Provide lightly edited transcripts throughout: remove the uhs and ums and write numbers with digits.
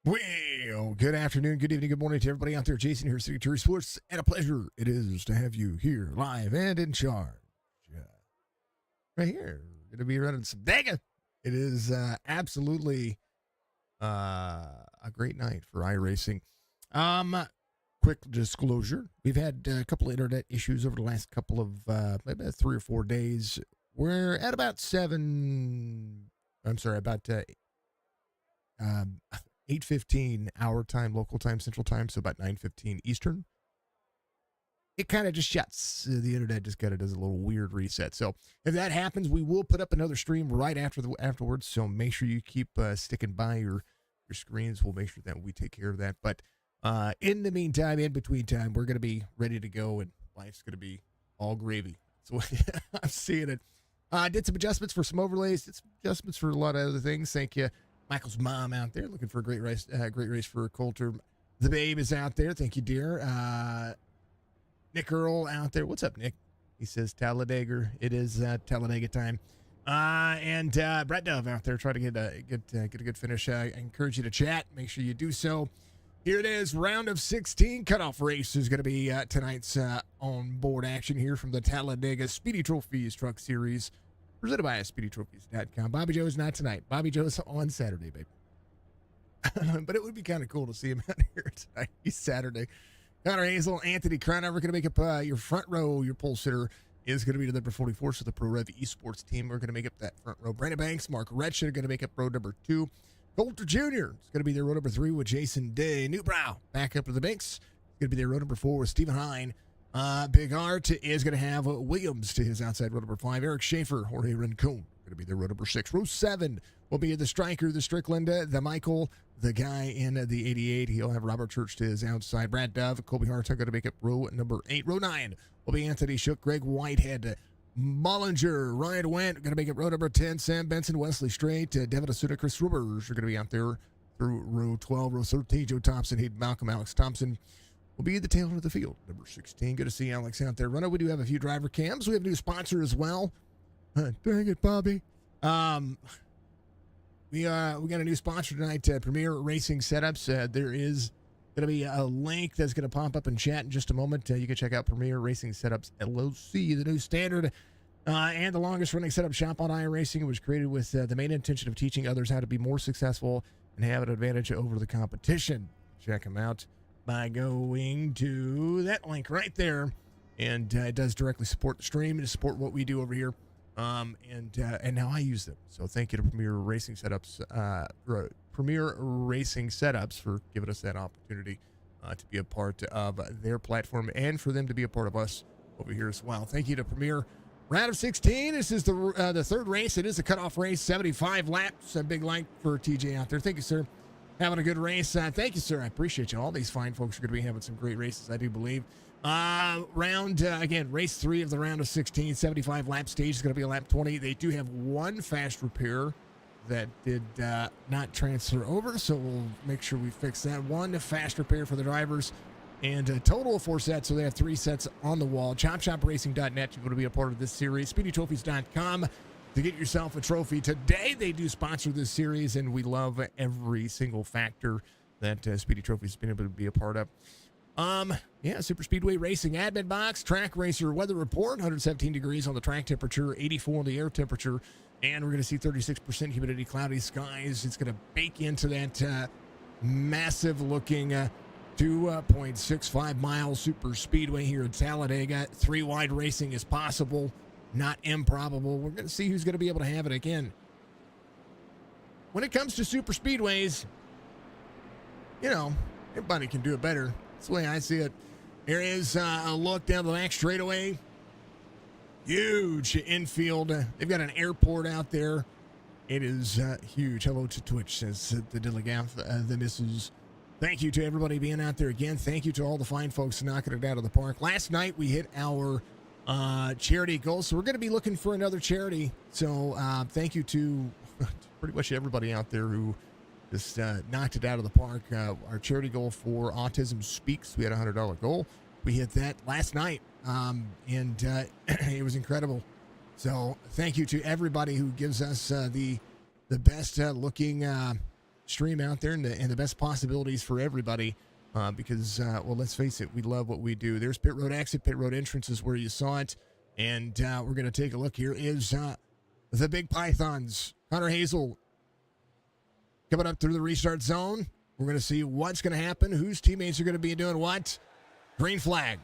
Well, good afternoon, good evening, good morning to everybody out there. Jason here, Signature Sports, and a pleasure it is to have you here live and in charge. Right here, going to be running some Talladega. It is absolutely a great night for iRacing. Quick disclosure: we've had a couple of internet issues over the last couple of maybe 3 or 4 days. We're at about 8:15 our time, local time, central time, so about 9:15 Eastern. It kind of just shuts. The internet just kind of does a little weird reset. So if that happens, we will put up another stream right afterwards. So make sure you keep sticking by your screens. We'll make sure that we take care of that. But in the meantime, in between time, we're going to be ready to go, and life's going to be all gravy. So I'm seeing it. Did some adjustments for some overlays. Did some adjustments for a lot of other things. Thank you. Michael's mom out there looking for a great race for Coulter. The babe is out there. Thank you, dear. Nick Earl out there. What's up, Nick? He says Talladega. It is Talladega time. And Brett Dove out there trying to get a good finish. I encourage you to chat. Make sure you do so. Here it is, round of 16 cutoff race is going to be tonight's on-board action here from the Talladega Speedy Trophies Truck Series. Presented by SpeedyTrophies.com. Bobby Joe's not tonight. Bobby Joe's on Saturday, babe. But it would be kind of cool to see him out here tonight. He's Saturday. Connor Hazel, Anthony Cronover going to make up your front row. Your pole sitter is going to be the number 44, so the Pro Rev Esports team are going to make up that front row. Brandon Banks, Mark Retsch are going to make up row number 2. Coulter Jr. is going to be their row number 3 with Jason Day. Newbrow back up to the banks. Going to be their row number 4 with Stephen Hine. Big Art is going to have Williams to his outside row number 5. Eric Schaefer, Jorge Rincon, going to be their row number 6. Row 7 will be the Striker, the Strickland, the Michael, the guy in the 88. He'll have Robert Church to his outside. Brad Dove, Colby Hart are going to make up row number 8. Row 9 will be Anthony Shook, Greg Whitehead, Mollinger, Ryan Wendt, going to make up row number 10. Sam Benson, Wesley Strait, Devin Asuda, Chris Rubers are going to be out there through row 12. Row 13, Joe Thompson, Hayden Malcolm, Alex Thompson will be the tail of the field. Number 16. Good to see Alex out there running. We do have a few driver cams. We have a new sponsor as well. Dang it, Bobby. We got a new sponsor tonight, Premier Racing Setups. There is going to be a link that's going to pop up in chat in just a moment. You can check out Premier Racing Setups LLC, the new standard and the longest running setup shop on iRacing. It was created with the main intention of teaching others how to be more successful and have an advantage over the competition. Check them out by going to that link right there, and it does directly support the stream and support what we do over here. And now I use them. So thank you to Premier Racing Setups, for giving us that opportunity to be a part of their platform and for them to be a part of us over here as well. Thank you to Premier. Round of 16. This is the third race. It is a cutoff race, 75 laps. A big like for TJ out there. Thank you, sir. Having a good race. Thank you, sir. I appreciate you. All these fine folks are going to be having some great races, I do believe. Again, race 3 of the round of 16, 75 lap stage is going to be a lap 20. They do have one fast repair that did not transfer over, so we'll make sure we fix that. One fast repair for the drivers, and a total of 4 sets, so they have 3 sets on the wall. ChopShopRacing.net, you're going to be a part of this series. SpeedyTrophies.com to get yourself a trophy. Today, they do sponsor this series, and we love every single factor that Speedy Trophies has been able to be a part of. Super Speedway Racing admin box, track racer weather report, 117 degrees on the track temperature, 84 on the air temperature, and we're going to see 36% humidity, cloudy skies. It's going to bake into that massive looking 2.65 mile super speedway here in Talladega. 3 wide racing is possible, not improbable. We're going to see who's going to be able to have it again. When it comes to super speedways, everybody can do it better. That's the way I see it. Here is a look down the back straightaway. Huge infield. They've got an airport out there. It is huge. Hello to Twitch, says the Dilligaff, the missus. Thank you to everybody being out there again. Thank you to all the fine folks knocking it out of the park. Last night we hit our charity goal, so we're going to be looking for another charity. So thank you to pretty much everybody out there who just knocked it out of the park. Our charity goal for Autism Speaks, we had a $100 goal. We hit that last night, and it was incredible. So thank you to everybody who gives us the best looking stream out there and the best possibilities for everybody. Because, well, let's face it, we love what we do. There's pit road exit, pit road entrance is where you saw it. And we're going to take a look. Here is the Big Pythons. Hunter Hazel coming up through the restart zone. We're going to see what's going to happen, whose teammates are going to be doing what. Green flag.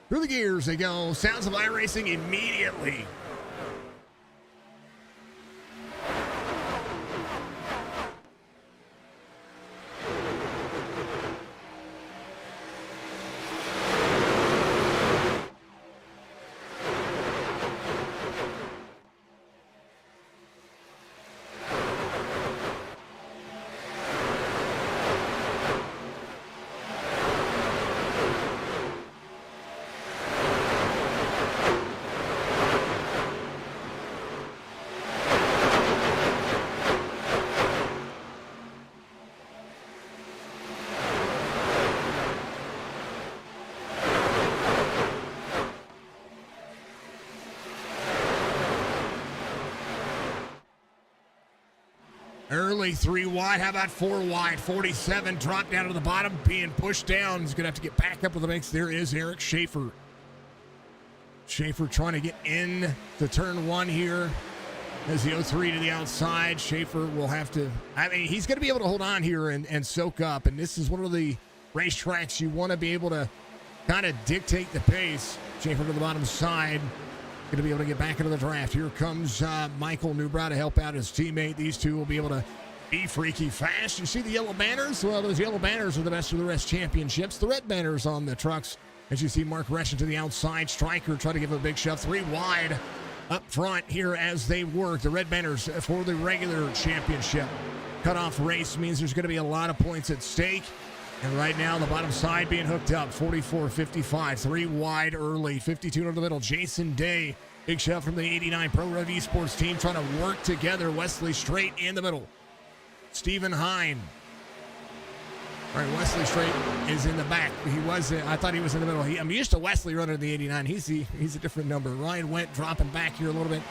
Through the gears they go. Sounds of iRacing immediately. Early 3 wide. How about 4 wide? 47 dropped down to the bottom, being pushed down. He's going to have to get back up with the mix. There is Eric Schaefer. Schaefer trying to get in to turn 1 here. As the 03 to the outside, Schaefer will have to, I mean, he's going to be able to hold on here and soak up. And this is one of the racetracks you want to be able to kind of dictate the pace. Schaefer to the bottom side. Going to be able to get back into the draft. Here comes Michael Newbrow to help out his teammate. These two will be able to be freaky fast. You see the yellow banners? Well, those yellow banners are the best of the rest championships. The red banners on the trucks. As you see Mark Reschen to the outside. Striker try to give him a big shove. 3 wide up front here as they work. The red banners for the regular championship. Cutoff race means there's going to be a lot of points at stake. And right now, the bottom side being hooked up. 44-55. 3 wide early. 52 in the middle. Jason Day. Big shove from the 89 Pro Rev Esports team trying to work together. Wesley Straight in the middle. Stephen Hine. All right, Wesley Straight is in the back. I thought he was in the middle. I'm used to Wesley running the 89. He's a different number. Ryan Went dropping back here a little bit.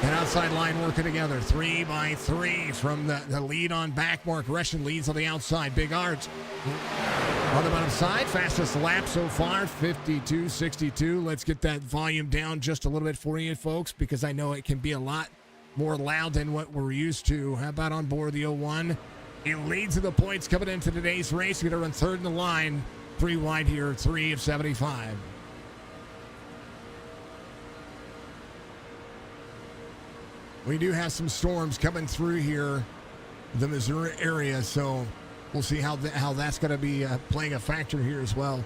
And outside line working together. 3 by 3 from the lead on back. Mark Reschen leads on the outside. Big Art on the bottom side. Fastest lap so far, 52.62. Let's get that volume down just a little bit for you folks, because I know it can be a lot more loud than what we're used to. How about on board the 01? It leads to the points coming into today's race. We're going to run third in the line. 3 wide here, 3 of 75. We do have some storms coming through here, the Missouri area, so we'll see how that's going to be playing a factor here as well.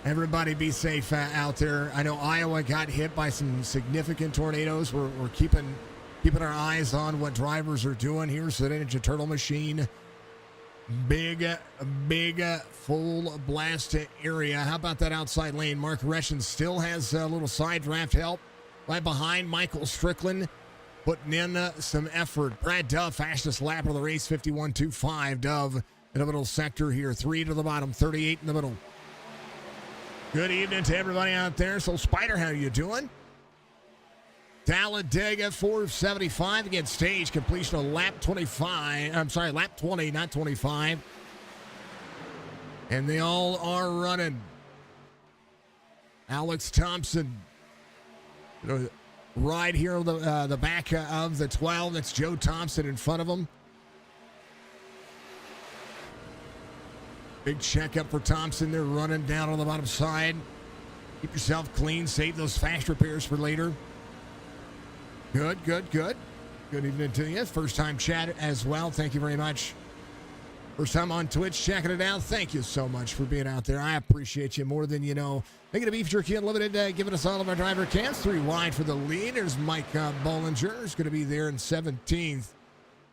Everybody be safe out there. I know Iowa got hit by some significant tornadoes. We're keeping our eyes on what drivers are doing. Here's the Ninja Turtle machine. Big full blast area. How about that outside lane? Mark Reschen still has a little side draft help. Right behind Michael Strickland, putting in some effort. Brad Dove, fastest lap of the race, 51.25. Dove in the middle sector here. 3 to the bottom, 38 in the middle. Good evening to everybody out there. So, Spider, how you doing? Talladega, 475 against stage completion of lap 25. I'm sorry, lap 20, not 25. And they all are running. Alex Thompson, right here on the back of the 12. That's Joe Thompson in front of him. Big checkup for Thompson. They're running down on the bottom side. Keep yourself clean. Save those fast repairs for later. Good. Good evening to you. First time chat as well. Thank you very much. First time on Twitch checking it out. Thank you so much for being out there. I appreciate you more than you know. Thank you to Beef Jerky Unlimited, giving us all of our driver cams. 3 wide for the lead. There's Mike Bollinger. He's going to be there in 17th.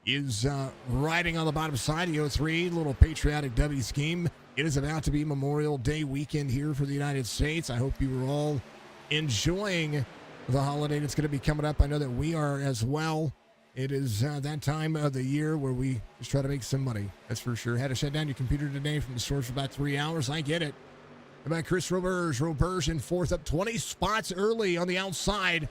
Is riding on the bottom side. The 03, little patriotic W scheme. It is about to be Memorial Day weekend here for the United States. I hope you were all enjoying the holiday that's going to be coming up. I know that we are as well. It is that time of the year where we just try to make some money. That's for sure. Had to shut down your computer today from the store for about 3 hours. I get it. How about Chris Roberge? Roberge in 4th, up 20 spots early on the outside.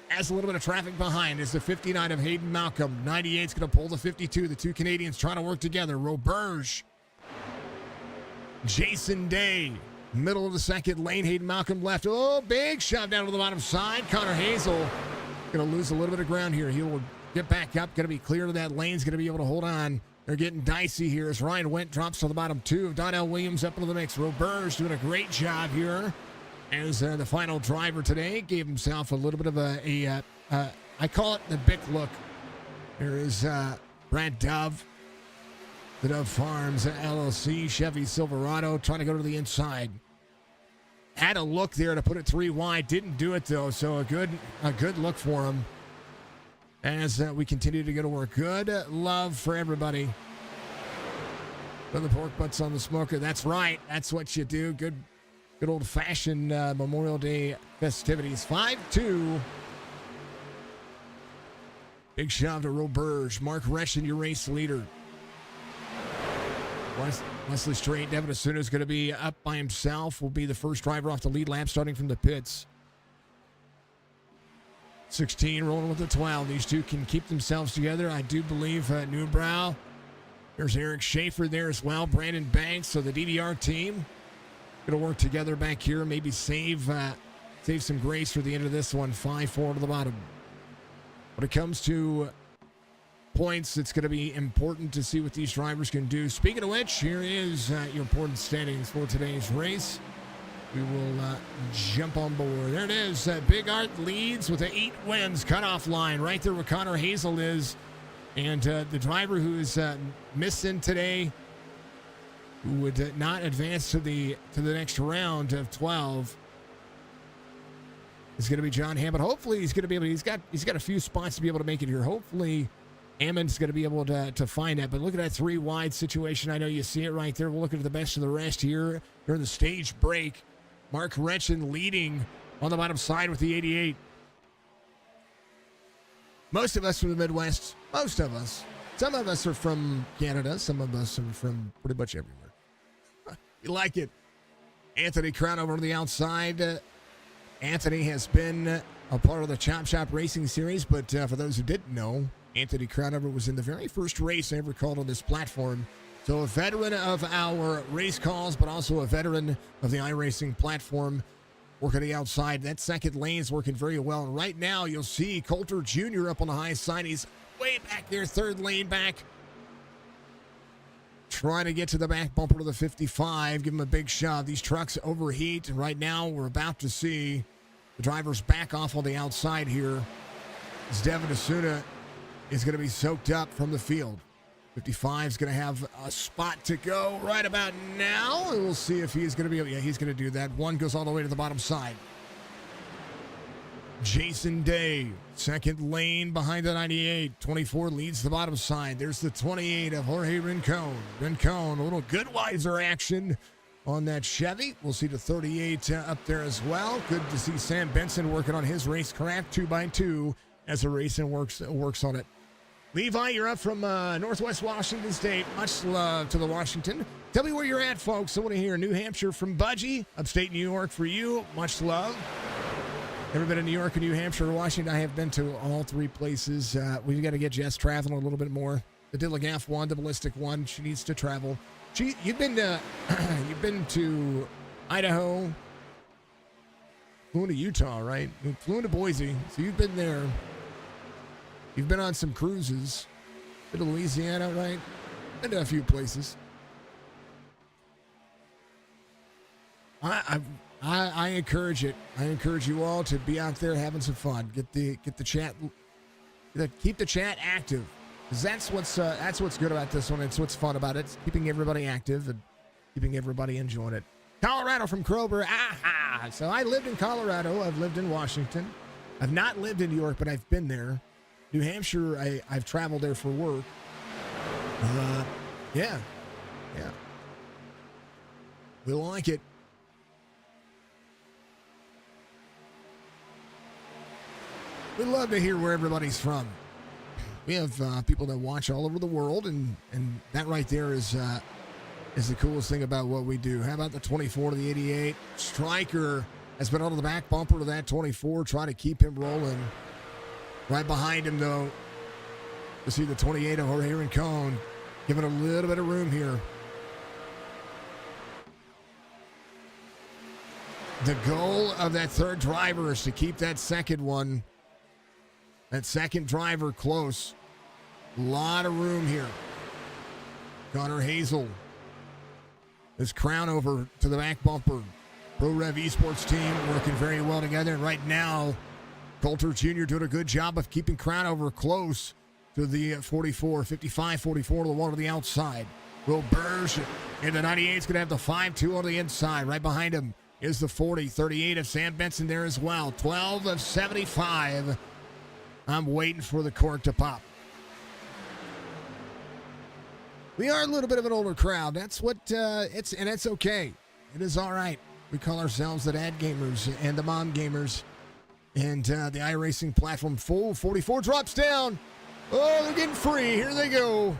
Has a little bit of traffic behind is the 59 of Hayden Malcolm. 98's going to pull the 52. The two Canadians trying to work together. Roberge. Jason Day. Middle of the second lane. Hayden Malcolm left. Oh, big shove down to the bottom side. Connor Hazel going to lose a little bit of ground here. He will get back up. Going to be clear of that lane. He's going to be able to hold on. They're getting dicey here as Ryan Wendt drops to the bottom two. Donnell Williams up into the mix. Roberge doing a great job here. As the final driver today gave himself a little bit of I call it the Bic look. There is Brad Dove, the Dove Farms LLC Chevy Silverado trying to go to the inside. Had a look there to put it 3 wide, didn't do it though. So a good look for him. As we continue to go to work. Good love for everybody. Put the pork butts on the smoker. That's right. That's what you do. Good old-fashioned Memorial Day festivities. 5-2. Big shove to Roberge. Mark Reschen, your race leader. Wesley Strait. Devin Asuna is going to be up by himself. Will be the first driver off the lead lap starting from the pits. 16 rolling with the 12. These two can keep themselves together. I do believe Newbrow. There's Eric Schaefer there as well. Brandon Banks. So the DDR team going to work together back here. Maybe save some grace for the end of this one. 5-4 to the bottom. When it comes to points, it's going to be important to see what these drivers can do. Speaking of which, here is your important standings for today's race. We will jump on board. There it is. Big Art leads with the 8 wins cutoff line right there where Connor Hazel is. And the driver who is missing today, who would not advance to the next round of 12, is going to be John Hammond. Hopefully he's going to be able to, he's got a few spots to be able to make it here. Hopefully Hammond's going to be able to find that. But look at that 3 wide situation. I know you see it right there. We'll look at the best of the rest here during the stage break. Mark Reschen leading on the bottom side with the 88. Most of us from the Midwest, most of us. Some of us are from Canada. Some of us are from pretty much everywhere. You like it. Anthony Crown over on the outside. Anthony has been a part of the Chop Shop Racing Series, but for those who didn't know, Anthony Crownover was in the very first race I ever called on this platform. So a veteran of our race calls, but also a veteran of the iRacing platform. Working the outside. That second lane is working very well. And right now, you'll see Coulter Jr. up on the high side. He's way back there, third lane back. Trying to get to the back bumper to the 55. Give him a big shove. These trucks overheat. Right now, we're about to see the drivers back off on the outside here. As Devin Asuna is going to be soaked up from the field. 55 is going to have a spot to go right about now. And we'll see if he's going to be able. Yeah, he's going to do that. One goes all the way to the bottom side. Jason Day, second lane behind the 98. 24 leads the bottom side. There's the 28 of Jorge Rincon. Rincon, a little Goodweiser action on that Chevy. We'll see the 38 up there as well. Good to see Sam Benson working on his racecraft 2x2 as the racing works on it. Levi, you're up from Northwest Washington State. Much love to the Washington. Tell me where you're at, folks. I want to hear New Hampshire from Budgie. Upstate New York for you. Much love. Ever been to New York or New Hampshire or Washington? I have been to all 3 places. We've got to get Jess traveling a little bit more. The Dilligaff one, the Ballistic one. She needs to travel. You've been to Idaho. Flew into Utah, right? Flew into Boise. So you've been there. You've been on some cruises. Been to Louisiana, right? Been to a few places. I encourage it. I encourage you all to be out there having some fun. Get the chat. Keep the chat active, because that's what's good about this one. It's what's fun about it. It's keeping everybody active and keeping everybody enjoying it. Colorado from Krober. Aha! So I lived in Colorado. I've lived in Washington. I've not lived in New York, but I've been there. New Hampshire, I've traveled there for work. Yeah. We like it. We love to hear where everybody's from. We have people that watch all over the world, and that right there is the coolest thing about what we do. How about the 24 to the 88? Stryker has been on the back bumper to that 24, trying to keep him rolling. Right behind him, though, you see the 28 of Jorge Rincon, giving a little bit of room here. The goal of that third driver is to keep that second driver close. A lot of room here. Connor Hazel. His crown over to the back bumper. Pro Rev Esports team working very well together. And right now, Coulter Jr. doing a good job of keeping crown over close to the 44, 55, 44 to the one to the outside. Will Burge in the 98 is going to have the 5-2 on the inside. Right behind him is the 40, 38 of Sam Benson there as well. 12 of 75. I'm waiting for the cork to pop. We are a little bit of an older crowd. That's what it's, and it's okay. It is all right. We call ourselves the dad gamers and the mom gamers. And the iRacing platform full 44 drops down. Oh, they're getting free. Here they go.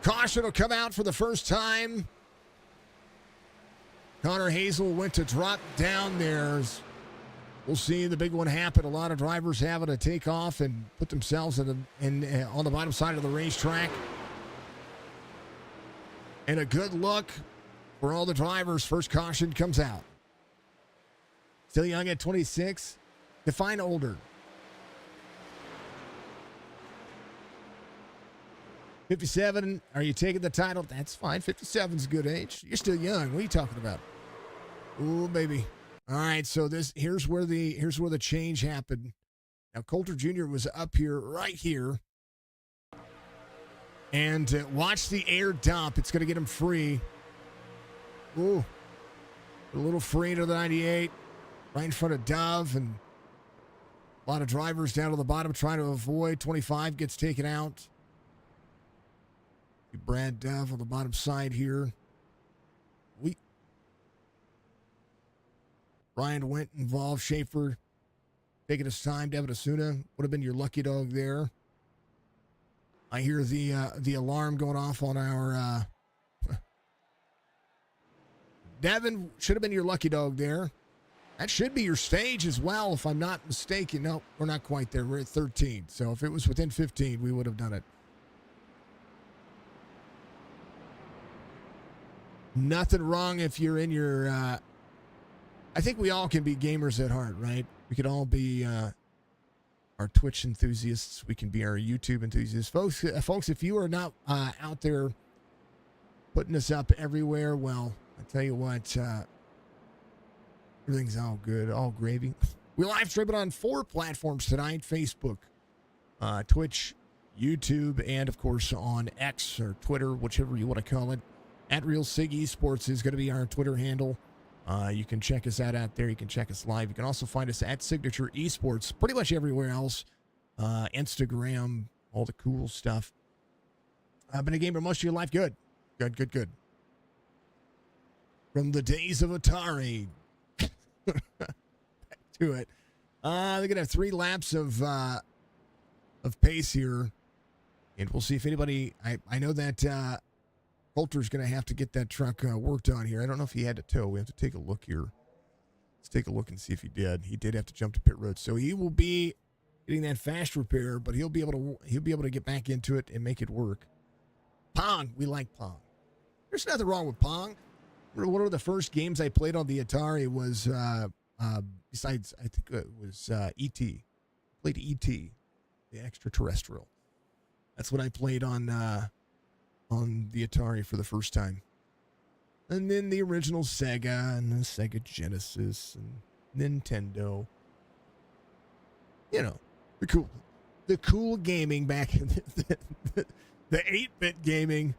Caution will come out for the first time. Connor Hazel went to drop down there. We'll see the big one happen. A lot of drivers having to take off and put themselves on the bottom side of the racetrack. And a good look for all the drivers. First caution comes out. Still young at 26. Define older. 57. Are you taking the title? That's fine. 57's a good age. You're still young. What are you talking about? Ooh, baby. All right, so here's where the change happened. Now Coulter Jr. was up here, right here. And watch the air dump. It's going to get him free. Ooh. A little free to the 98. Right in front of Dove. And a lot of drivers down to the bottom trying to avoid. 25 gets taken out. Brad Dove on the bottom side here. Ryan Went involved. Schaefer taking his time. Devin Asuna would have been your lucky dog there. I hear the alarm going off on our Devin should have been your lucky dog there. That should be your stage as well, if I'm not mistaken. No, we're not quite there. We're at 13. So if it was within 15, we would have done it. Nothing wrong if you're in your I think we all can be gamers at heart, right? We could all be our Twitch enthusiasts. We can be our YouTube enthusiasts. Folks, if you are not out there putting this up everywhere, well, I tell you what, everything's all good, all gravy. We live stream it on 4 platforms tonight: Facebook, Twitch, YouTube, and of course on X or Twitter, whichever you want to call it. At Real Sig Esports is going to be our Twitter handle. You can check us out there. You can check us live. You can also find us at Signature Esports, pretty much everywhere else. Instagram, all the cool stuff. Been a gamer most of your life. Good. Good. From the days of Atari. Back to it. They're going to have 3 laps of pace here. And we'll see if anybody... I know that... Coulter's going to have to get that truck worked on here. I don't know if he had to tow. We have to take a look here. Let's take a look and see if he did. He did have to jump to pit road, so he will be getting that fast repair, but he'll be able to get back into it and make it work. Pong, we like Pong. There's nothing wrong with Pong. One of the first games I played on the Atari was besides I think it was E.T. Played E.T. the extraterrestrial. That's what I played on the Atari for the first time. And then the original Sega and the Sega Genesis and Nintendo. You know, the cool gaming back in the 8-bit gaming.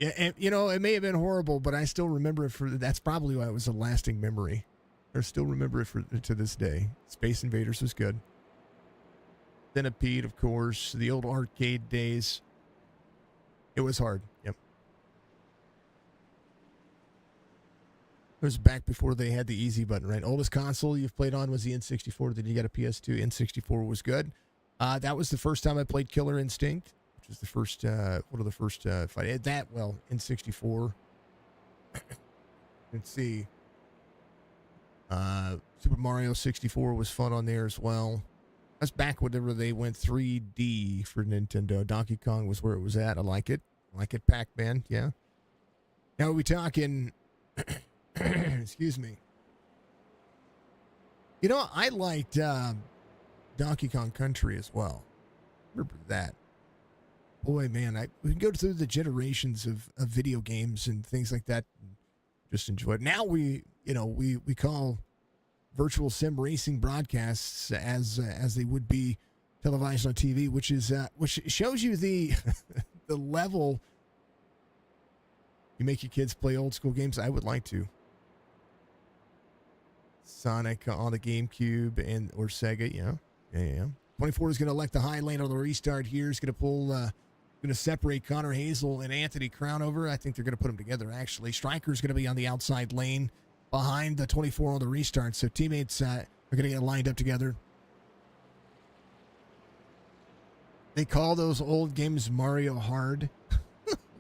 Yeah, and you know, it may have been horrible, but I still remember it that's probably why it was a lasting memory. I still remember it to this day. Space Invaders was good. Centipede, of course. The old arcade days. It was hard. Yep. It was back before they had the easy button, right? Oldest console you've played on was the N64. Then you got a PS2. N64 was good. That was the first time I played Killer Instinct, which was the first, one of the first fight. That, well, N64. Let's see. Super Mario 64 was fun on there as well. That's back whenever they went 3D for Nintendo. Donkey Kong was where it was at. I like it. Pac-Man, yeah. Now are we talking... excuse me. You know, I liked Donkey Kong Country as well. Remember that. Boy, man, we can go through the generations of video games and things like that and just enjoy it. Now we call virtual sim racing broadcasts as they would be televised on TV, which shows you the the level. You make your kids play old school games. I would like to. Sonic on the GameCube or Sega, yeah. 24 is going to elect the high lane on the restart here. He's going to pull, going to separate Connor Hazel and Anthony Crownover. I think they're going to put them together, actually. Striker's going to be on the outside lane behind the 24 on the restart. So teammates are going to get lined up together. They call those old games Mario Hard.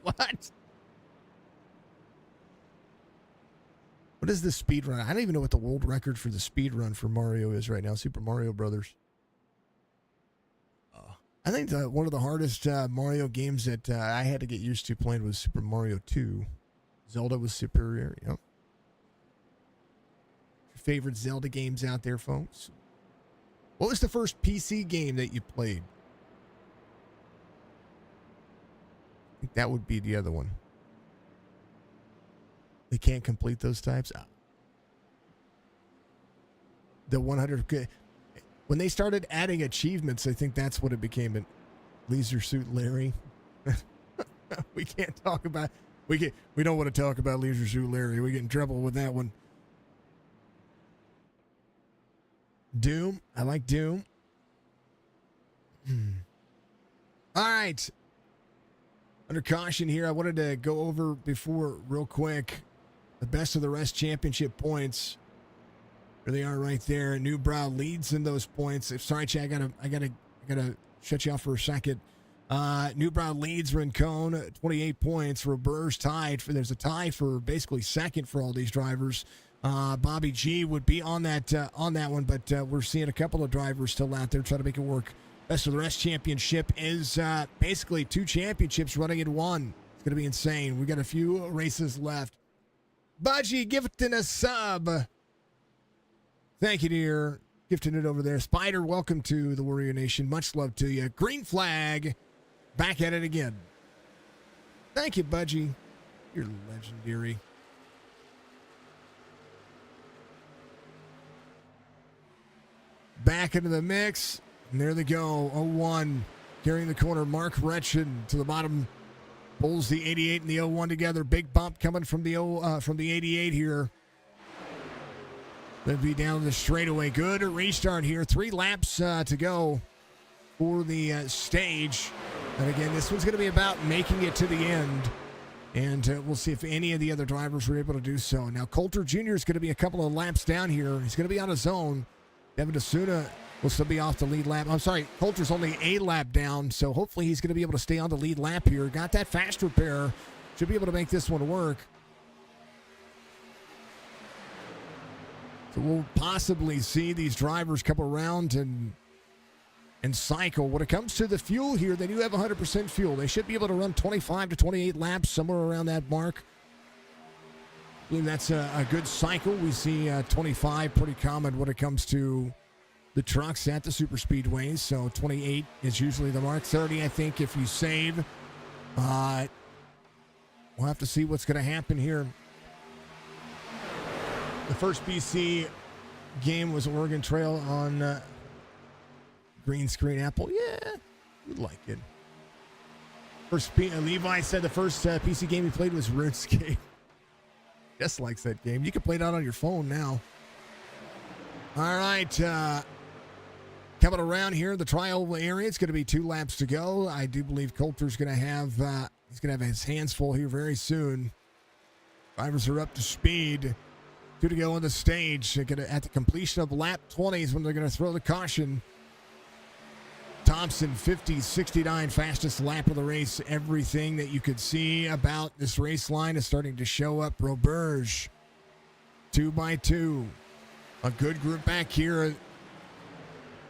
What? What is the speed run? I don't even know what the world record for the speed run for Mario is right now. Super Mario Brothers. I think one of the hardest Mario games that I had to get used to playing was Super Mario 2. Zelda was superior. Yep. Favorite Zelda games out there, folks? What was the first PC game that you played? I think that would be the other one. They can't complete those types. The 100. When they started adding achievements, I think that's what it became. At Leisure Suit Larry. We can't talk about. We don't want to talk about Leisure Suit Larry. We get in trouble with that one. Doom. I like Doom. All right. Under caution here, I wanted to go over before real quick the best of the rest championship points. There they are right there. Newbrow leads in those points. Sorry, Chad, I gotta shut you off for a second. Newbrow leads Rincon 28 points. Robert's tied there's a tie for basically second for all these drivers. Bobby G would be on that one, but we're seeing a couple of drivers still out there trying to make it work. Best of the rest championship is basically 2 championships running in one. It's gonna be insane. We got a few races left. Budgie, gifting a sub. Thank you, dear. Gifting it over there. Spider, welcome to the Warrior Nation. Much love to you. Green flag. Back at it again. Thank you, Budgie. You're legendary. Back into the mix. And there they go. 01. Carrying the corner. Mark Retchen to the bottom. Pulls the 88 and the 01 together. Big bump coming from the 88 here. They'll be down the straightaway. Good restart here. 3 laps to go for the stage. And again, this one's going to be about making it to the end. And we'll see if any of the other drivers were able to do so. Now, Coulter Jr. is going to be a couple of laps down here. He's going to be on his own. Devin Asuna will still be off the lead lap. I'm sorry, Coulter's only a lap down, so hopefully he's going to be able to stay on the lead lap here. Got that fast repair. Should be able to make this one work. So we'll possibly see these drivers come around and cycle. When it comes to the fuel here, they do have 100% fuel. They should be able to run 25 to 28 laps, somewhere around that mark. I believe that's a good cycle. We see 25 pretty common when it comes to the trucks at the super speedways. So 28 is usually the mark. 30, I think, if you save. We'll have to see what's going to happen here. The first PC game was Oregon Trail on green screen Apple. Yeah, you'd like it. Levi said the first PC game he played was RuneScape. Jess likes that game. You can play it out on your phone now. All right. Coming around here, the trial area, it's going to be 2 laps to go. I do believe Coulter's going to have he's going to have his hands full here very soon. Drivers are up to speed. 2 to go on the stage. At the completion of lap 20 is when they're going to throw the caution. Thompson, 50-69, fastest lap of the race. Everything that you could see about this race line is starting to show up. Roberge, 2 by 2. A good group back here.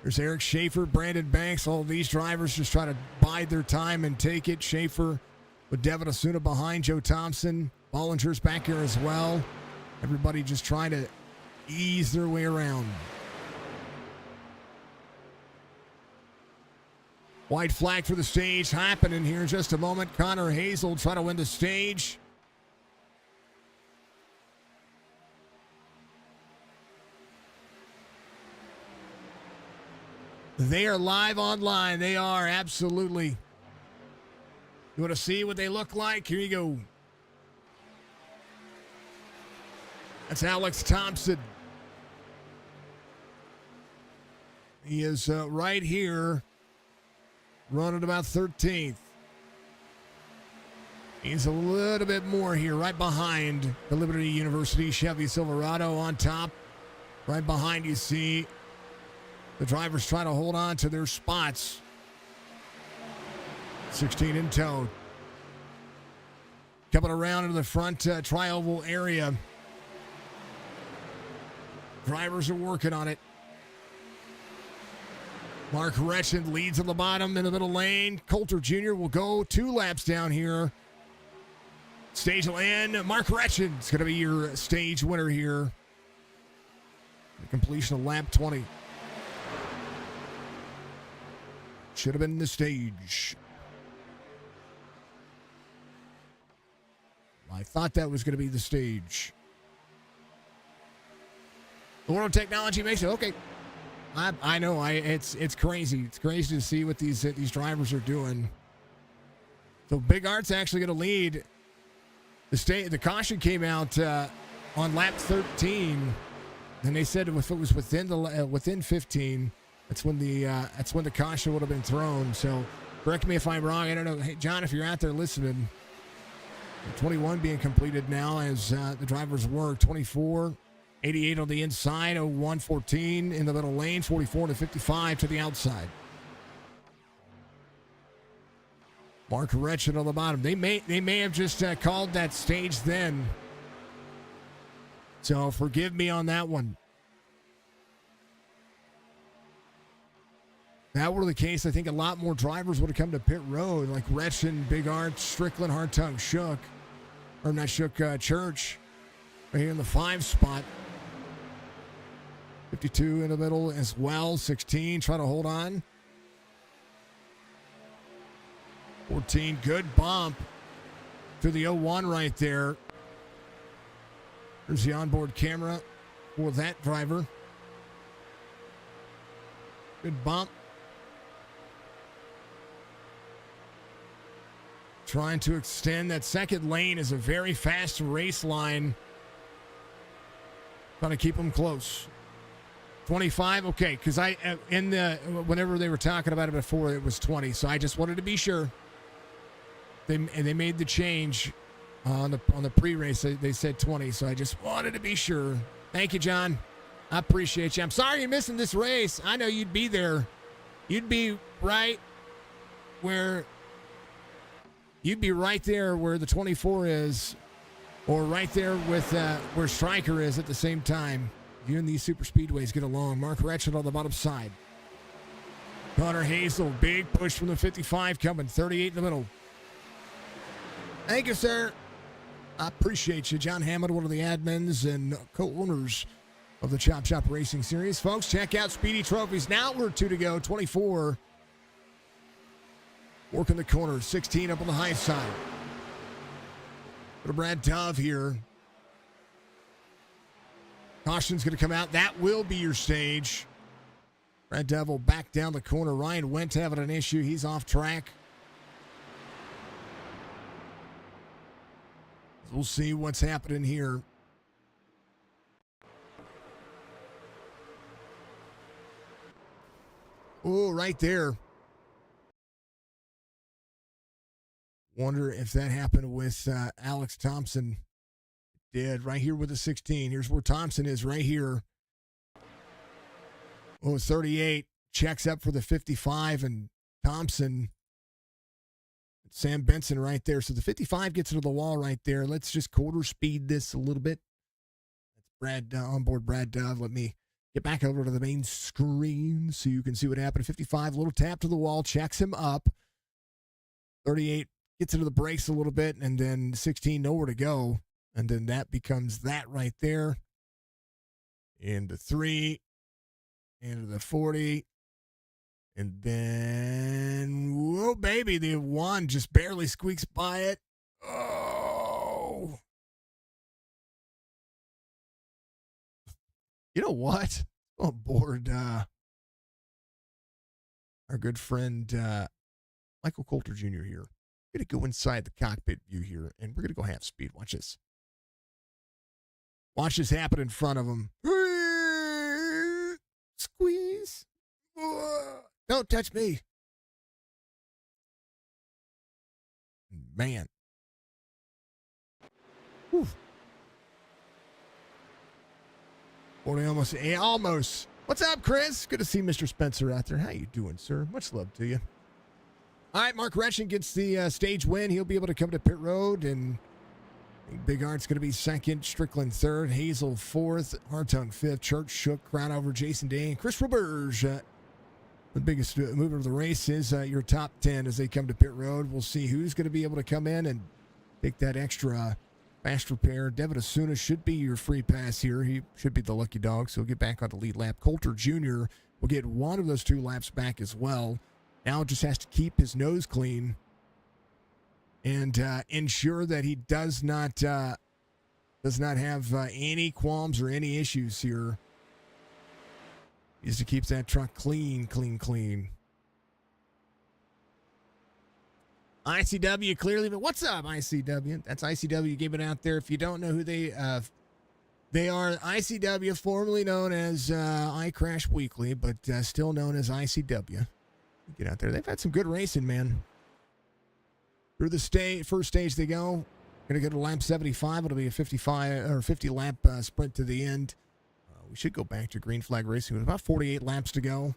There's Eric Schaefer, Brandon Banks. All these drivers just try to bide their time and take it. Schaefer with Devin Asuna behind Joe Thompson. Bollinger's back here as well. Everybody just trying to ease their way around. White flag for the stage happening here in just a moment. Connor Hazel trying to win the stage. They are live online. They are, absolutely. You want to see what they look like? Here you go. That's Alex Thompson. He is right here, running about 13th. He's a little bit more here, right behind the Liberty University Chevy Silverado on top. Right behind you see the drivers trying to hold on to their spots. 16 in tow. Coming around into the front tri-oval area. Drivers are working on it. Mark Retchen leads on the bottom in the middle lane. Coulter Jr. will go 2 laps down here. Stage will end. Mark Retchen is going to be your stage winner here. The completion of lap 20. Should have been the stage. I thought that was going to be the stage. The world of technology makes it okay. I know. It's crazy. It's crazy to see what these drivers are doing. So Big Art's actually going to lead. The caution came out on lap 13, and they said if it was within 15, that's when the caution would have been thrown. So correct me if I'm wrong. I don't know. Hey John, if you're out there listening, 21 being completed now as the drivers work. 24. 88 on the inside, 0114 in the middle lane, 44 to 55 to the outside. Mark Retchen on the bottom. They may have just called that stage then. So forgive me on that one. If that were the case, I think a lot more drivers would have come to pit road, like Retchen, Big Art, Strickland, Hartung, Shook, or not Shook, Church, right here in the 5 spot. 52 in the middle as well. 16 trying to hold on. 14, good bump to the 01 right there. There's the onboard camera for that driver. Good bump. Trying to extend. That second lane is a very fast race line. Trying to keep them close. 25, okay, because whenever they were talking about it before, it was 20, so I just wanted to be sure. They made the change on the pre-race. They said 20, so I just wanted to be sure. Thank you, John. I appreciate you. I'm sorry you're missing this race. I know you'd be there. You'd be right there where the 24 is, or right there with where Stryker is at the same time. You and these super speedways get along. Mark Retchen on the bottom side. Connor Hazel, big push from the 55 coming. 38 in the middle. Thank you, sir. I appreciate you. John Hammond, one of the admins and co-owners of the Chop Shop Racing Series. Folks, check out Speedy Trophies. Now we're 2 to go. 24. Working the corner. 16 up on the high side. Little Brad Dove here. Caution's going to come out. That will be your stage. Red Devil back down the corner. Ryan Went having an issue. He's off track. We'll see what's happening here. Oh, right there. Wonder if that happened with Alex Thompson. Did right here with the 16. Here's where Thompson is right here. Oh, 38 checks up for the 55, and Thompson, Sam Benson right there. So the 55 gets into the wall right there. Let's just quarter speed this a little bit. That's Brad onboard Brad Dove. Let me Get back over to the main screen so you can see what happened. 55, little tap to the wall, checks him up. 38 gets into the brakes a little bit, and then 16, nowhere to go. And then that becomes that right there. Into 3, into the 40. And then, whoa, baby, the 1 just barely squeaks by it. Oh. You know what? On board our good friend Michael Coulter Jr. here. We're going to go inside the cockpit view here, and we're going to go half speed. Watch this. Watch this happen in front of him. Squeeze. Don't touch me. Man. Whew. 40 almost. What's up, Chris? Good to see Mr. Spencer out there. How you doing, sir? Much love to you. All right, Mark Retchen gets the stage win. He'll be able to come to pit road, and Big Art's going to be second, Strickland third, Hazel fourth, Hartung fifth, Church Shook, crown over Jason Day, and Chris Roberge. The biggest mover of the race is your top 10 as they come to pit road. We'll see who's going to be able to come in and take that extra fast repair. Devin Asuna should be your free pass here. He should be the lucky dog, so he'll get back on the lead lap. Coulter Jr. will get one of those 2 laps back as well. Now just has to keep his nose clean and ensure that he does not have any qualms or any issues here. He has to keep that truck clean. ICW clearly, but what's up, ICW? That's ICW giving out there. If you don't know who they are, ICW, formerly known as iCrash Weekly, but still known as ICW. Get out there. They've had some good racing, man. Through the first stage they go. Going to go to lap 75. It'll be a 55 or 50 lap sprint to the end. We should go back to green flag racing with about 48 laps to go.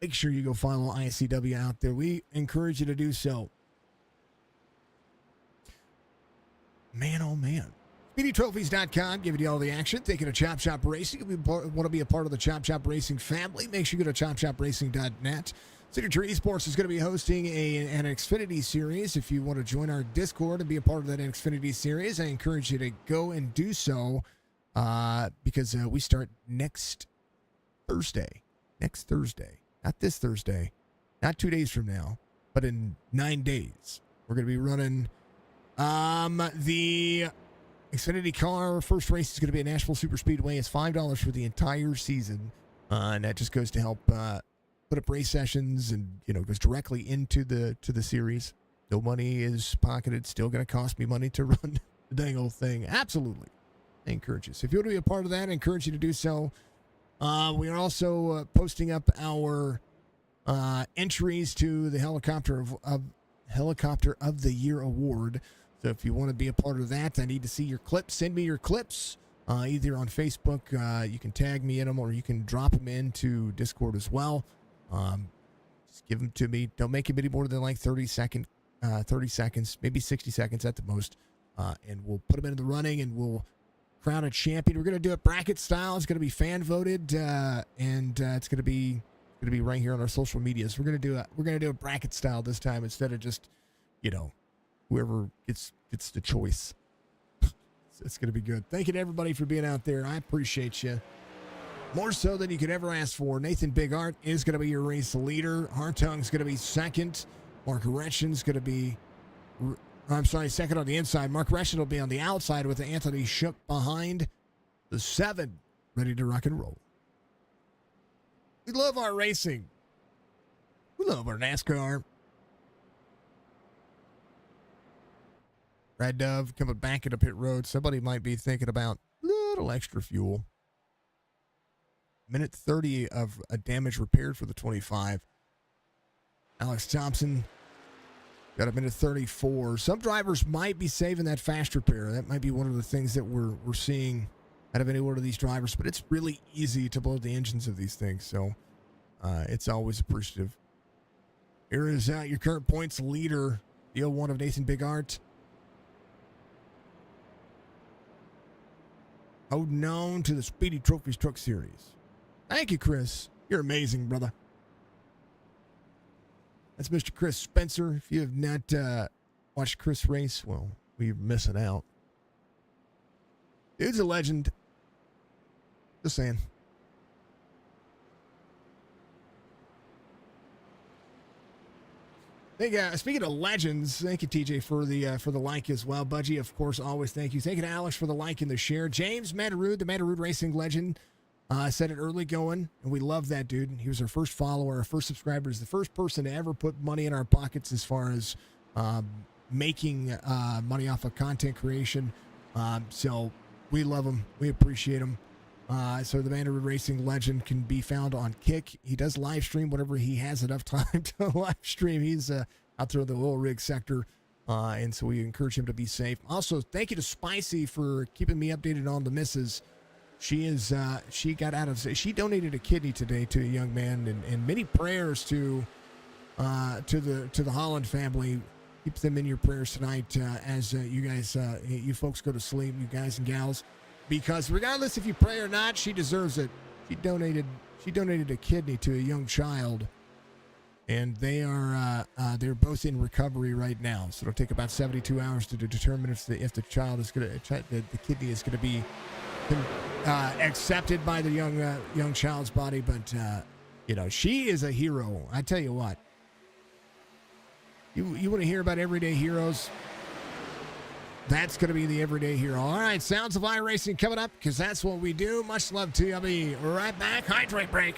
Make sure you go follow ICW out there. We encourage you to do so. Man, oh man. SpeedyTrophies.com, giving you all the action. Thinking of Chop Shop Racing. If you want to be a part of the Chop Shop Racing family, make sure you go to ChopShopRacing.net. Signature Esports is going to be hosting an Xfinity series. If you want to join our Discord and be a part of that Xfinity series, I encourage you to go and do so because we start next Thursday. Next Thursday. Not this Thursday. Not 2 days from now, but in 9 days. We're going to be running the Xfinity car. First race is going to be at Nashville Super Speedway. It's $5 for the entire season. And that just goes to help put up race sessions and, goes directly into the series. No money is pocketed. Still going to cost me money to run the dang old thing. Absolutely. I encourage you. So if you want to be a part of that, I encourage you to do so. We are also posting up our entries to the Helicopter of the Year Award. So if you want to be a part of that, I need to see your clips. Send me your clips either on Facebook. You can tag me in them, or you can drop them into Discord as well. Just give them to me. Don't make them any more than like 30 seconds, maybe 60 seconds at the most. And we'll put them into the running, and we'll crown a champion. We're going to do it bracket style. It's going to be fan voted, and it's going to be right here on our social medias. We're going to do a bracket style this time instead of just, whoever gets the choice. It's going to be good. Thank you to everybody for being out there. I appreciate you. More so than you could ever ask for. Nathan Big Art is going to be your race leader. Hartung's going to be second. Mark Retchen's going to be... second on the inside. Mark Retchen will be on the outside with Anthony Shook behind. The 7 ready to rock and roll. We love our racing. We love our NASCAR. Red Dove coming back into pit road. Somebody might be thinking about a little extra fuel. Minute 30 of a damage repaired for the 25. Alex Thompson got a minute 34. Some drivers might be saving that fast repair. That might be one of the things that we're seeing out of any one of these drivers. But it's really easy to blow the engines of these things. So it's always appreciative. Here is your current points leader, the 01 of Nathan Big Art. holding on to the Speedy Trophies Truck Series. Thank you, Chris. You're amazing, brother. That's Mr. Chris Spencer. If you have not watched Chris race, well, we're missing out. Dude's a legend. Just saying. Speaking of legends, thank you, TJ, for the like as well. Budgie, of course, always thank you. Thank you to Alex for the like and the share. James Matarud, the Matarud Racing legend, said it early going, and we love that dude. He was our first follower, our first subscriber. He's the first person to ever put money in our pockets as far as making money off of content creation. So we love him. We appreciate him. So the Matarud Racing legend can be found on Kick. He does live stream whenever he has enough time to live stream. He's out there in the oil rig sector, and so we encourage him to be safe. Also, thank you to Spicy for keeping me updated on the missus. She donated a kidney today to a young man, and many prayers to the Holland family. Keep them in your prayers tonight as you folks go to sleep, you guys and gals. Because regardless if you pray or not, she deserves it. She donated a kidney to a young child, and they're both in recovery right now. So it'll take about 72 hours to determine if the child is the kidney is going to be accepted by the young child's body. But she is a hero. I tell you what. You want to hear about everyday heroes? That's going to be the everyday hero. All right, Sounds of iRacing coming up, because that's what we do. Much love to you. I'll be right back. Hydrate break.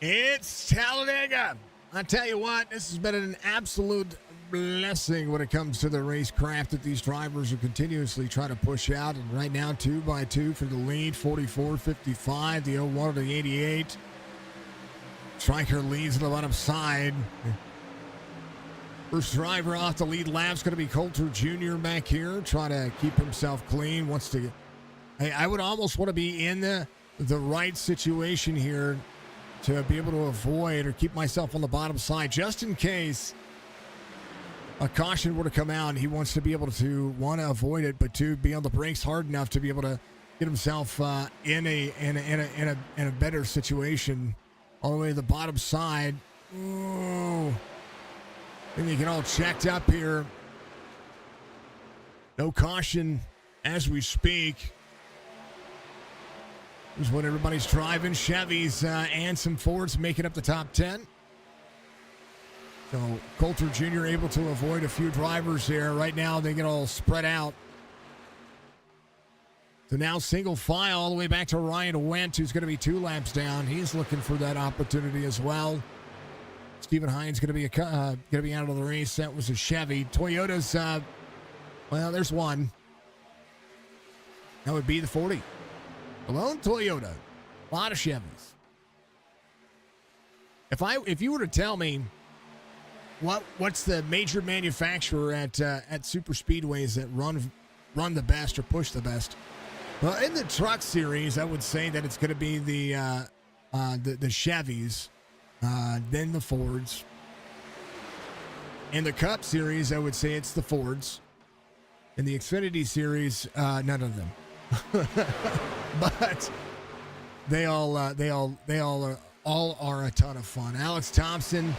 It's Talladega. I tell you what, this has been an absolute blessing when it comes to the racecraft that these drivers are continuously trying to push out. And right now, 2 by 2 for the lead, 44-55, the 01 to the 88. Stryker leads on the bottom side. First driver off the lead lap's going to be Coulter Jr. back here, trying to keep himself clean. I would almost want to be in the right situation here to be able to avoid or keep myself on the bottom side, just in case a caution were to come out. He wants to be able to, one, avoid it, but two, be on the brakes hard enough to be able to get himself in a better situation. All the way to the bottom side. Ooh. Then you get all checked up here. No caution as we speak. Here's what everybody's driving. Chevys and some Fords making up the top 10. So Coulter Jr. able to avoid a few drivers there. Right now they get all spread out. So now single file all the way back to Ryan Wendt, who's going to be 2 laps down. He's looking for that opportunity as well. Stephen Hines going to be out of the race. That was a Chevy. Toyota's, well, there's one. That would be the 40. Alone Toyota. A lot of Chevys. If you were to tell me what's the major manufacturer at super speedways that run the best or push the best? Well, in the truck series, I would say that it's going to be the Chevys, then the Fords. In the Cup series, I would say it's the Fords. In the Xfinity series, none of them. But they all are a ton of fun. Alex Thompson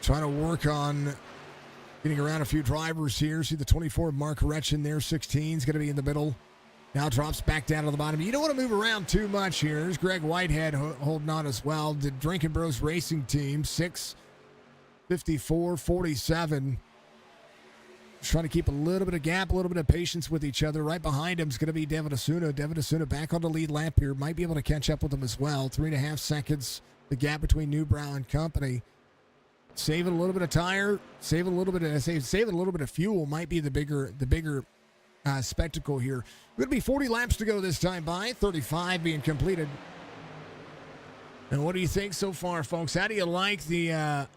trying to work on getting around a few drivers here. See the 24 Mark Retchen there, 16 is going to be in the middle. Now drops back down to the bottom. You don't want to move around too much here. There's Greg Whitehead holding on as well. The Drinking Bros Racing Team, 6:54.47. Trying to keep a little bit of gap, a little bit of patience with each other. Right behind him is going to be Devin Asuna. Devin Asuna back on the lead lap here. Might be able to catch up with him as well. 3.5 seconds, the gap between Newbrow and company. Saving a little bit of tire, saving a little bit of fuel might be the bigger spectacle here. Going to be 40 laps to go this time by, 35 being completed. And what do you think so far, folks? How do you like the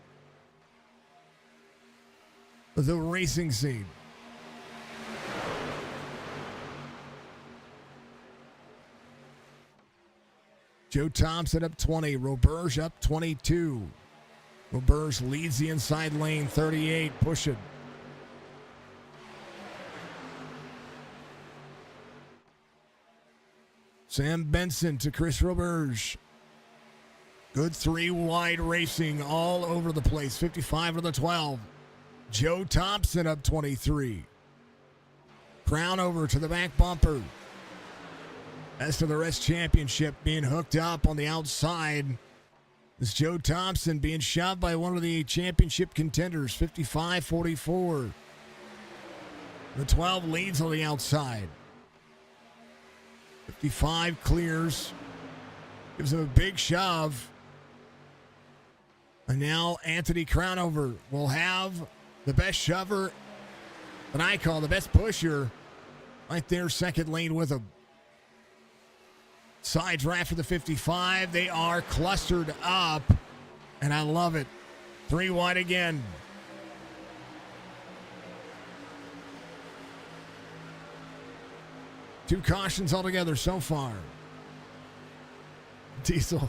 racing scene? Joe Thompson up 20, Roberge up 22. Roberge leads the inside lane, 38, pushing. Sam Benson to Chris Roberge. Good 3-wide racing all over the place, 55 to the 12. Joe Thompson up 23. Crown over to the back bumper. Best of the Rest Championship being hooked up on the outside. This Joe Thompson being shoved by one of the championship contenders, 55-44. The 12 leads on the outside. 55 clears. Gives him a big shove. And now Anthony Crownover will have the best shover that I call the best pusher right there, second lane with him. Side draft for the 55. They are clustered up, and I love it. 3 wide again. Two cautions altogether so far. Diesel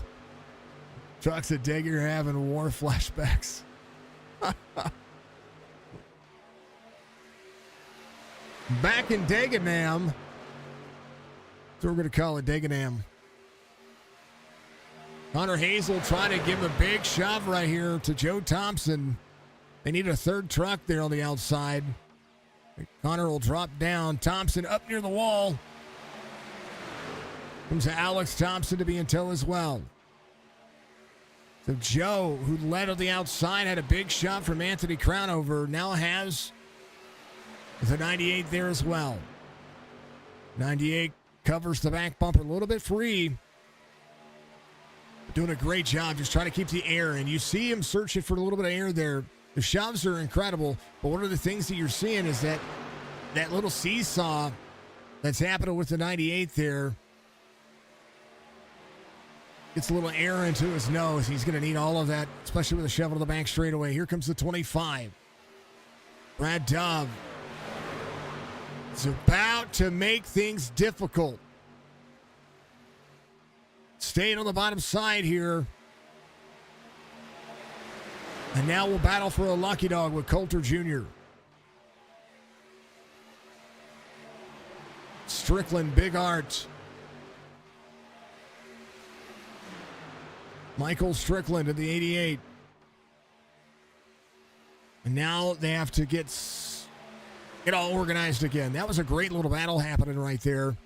trucks at Dega are having war flashbacks. Back in Dagenham. So we're going to call it Dagenham. Connor Hazel trying to give a big shove right here to Joe Thompson. They need a third truck there on the outside. Connor will drop down. Thompson up near the wall. Comes to Alex Thompson to be in tow as well. So Joe, who led on the outside, had a big shot from Anthony Crownover. Now has the 98 there as well. 98 covers the back bumper a little bit free. doing a great job just trying to keep the air. And you see him searching for a little bit of air there. The shoves are incredible. But one of the things that you're seeing is that little seesaw that's happening with the 98 there. Gets a little air into his nose. He's going to need all of that, especially with a shovel to the back straightaway. Here comes the 25. Brad Dove is about to make things difficult. Staying on the bottom side here. And now we'll battle for a lucky dog with Coulter Jr. Strickland, Big Art. Michael Strickland at the 88. And now they have to get all organized again. That was a great little battle happening right there.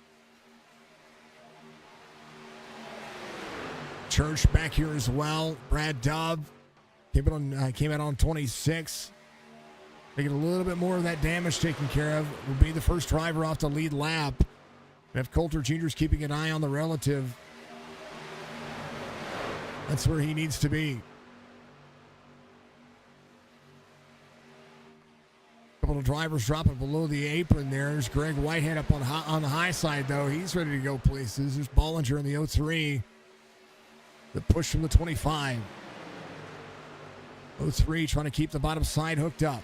Church back here as well. Brad Dove came out on 26. They get a little bit more of that damage taken care of. Will be the first driver off the lead lap. And if Coulter Jr. is keeping an eye on the relative, that's where he needs to be. A couple of drivers dropping below the apron there. There's Greg Whitehead up on the high side, though. He's ready to go places. There's Bollinger in the 03. The push from the 25. 03 trying to keep the bottom side hooked up.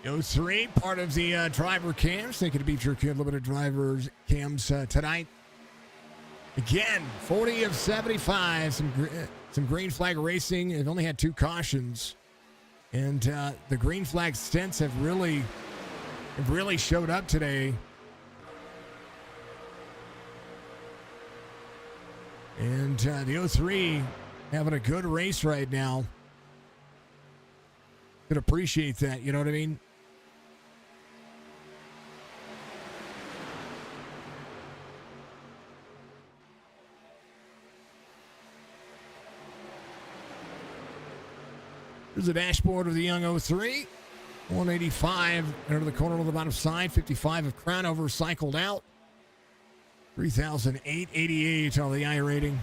The 03, part of the driver cams. Thinking to beat your kid, limited drivers cams tonight. Again, 40 of 75. Some green flag racing. They've only had 2 cautions. And the green flag stints have really showed up today. And the 03 having a good race right now. Could appreciate that, you know what I mean? There's the dashboard of the young 03. 185 under the corner on the bottom side. 55 of Crownover cycled out. 3,888 on the I rating.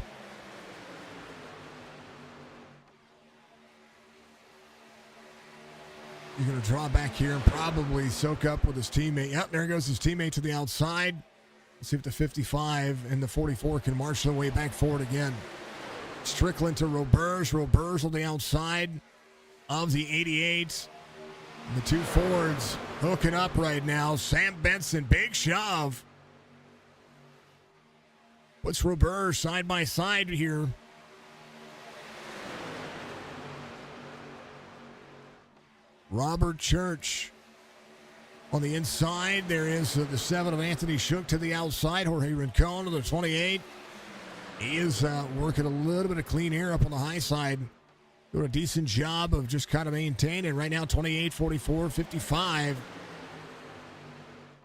He's going to draw back here and probably soak up with his teammate. Yep, there goes his teammate to the outside. Let's see if the 55 and the 44 can march their way back forward again. Strickland to Roberge. Roberge on the outside of the 88. And the 2 Fords hooking up right now. Sam Benson, big shove. Puts Roberge side by side here. Robert Church on the inside. There is the 7 of Anthony Shook to the outside. Jorge Rincon to the 28. He is working a little bit of clean air up on the high side. Doing a decent job of just kind of maintaining. Right now, 28, 44, 55.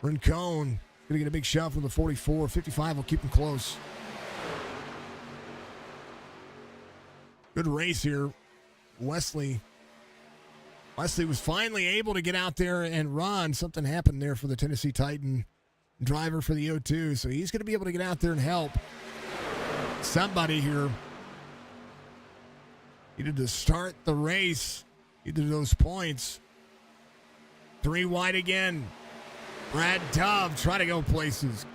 Rincon going to get a big shove from the 44. 55 will keep him close. Good race here. Wesley was finally able to get out there and run. Something happened there for the Tennessee Titan driver for the 02. So he's going to be able to get out there and help somebody here. Needed to start the race. Needed those points. 3 wide again. Brad Dove trying to go places.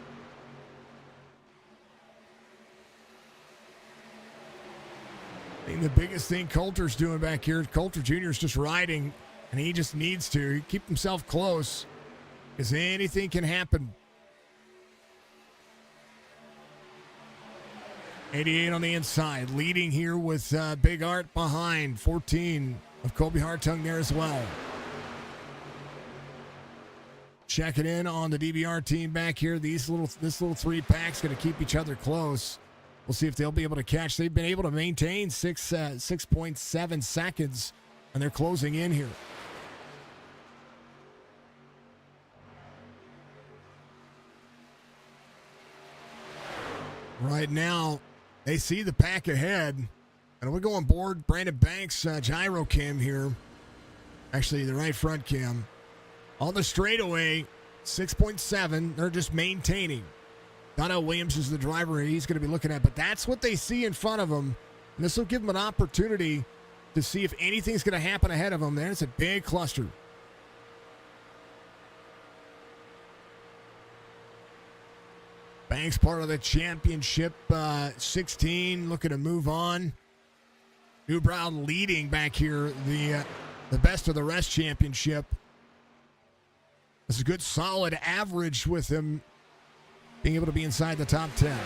I think the biggest thing Coulter's doing back here, Coulter Jr. is just riding, and he just needs to keep himself close because anything can happen. 88 on the inside, leading here with Big Art behind. 14 of Kobe Hartung there as well. Checking in on the DBR team back here. This little 3-pack's going to keep each other close. We'll see if they'll be able to catch. They've been able to maintain 6.7 seconds, and they're closing in here. Right now, they see the pack ahead, and we're going board Brandon Banks gyro cam here. Actually, the right front cam. On the straightaway, 6.7. They're just maintaining. Donnell Williams is the driver he's going to be looking at, but that's what they see in front of them. And this will give them an opportunity to see if anything's going to happen ahead of them. There's a big cluster. Banks part of the championship 16, looking to move on. Newbrow leading back here, the best of the rest championship. It's a good solid average with him being able to be inside the top 10.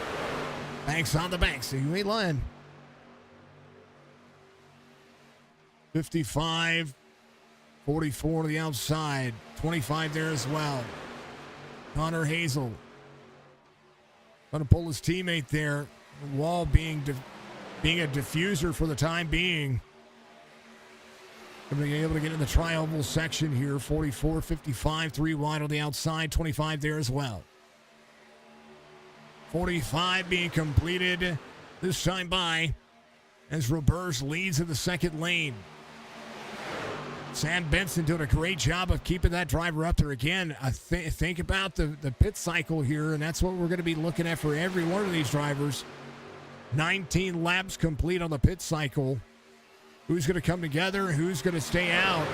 Banks on the banks. You ain't lying. 55, 44 to the outside. 25 there as well. Connor Hazel trying to pull his teammate there. Wall being a diffuser for the time being. Going to be able to get in the tri-oval section here. 44, 55, 3 wide on the outside. 25 there as well. 45 being completed this time by as Roberge leads in the second lane. Sam Benson doing a great job of keeping that driver up there. Again, think about the pit cycle here, and that's what we're going to be looking at for every one of these drivers. 19 laps complete on the pit cycle. Who's going to come together? Who's going to stay out?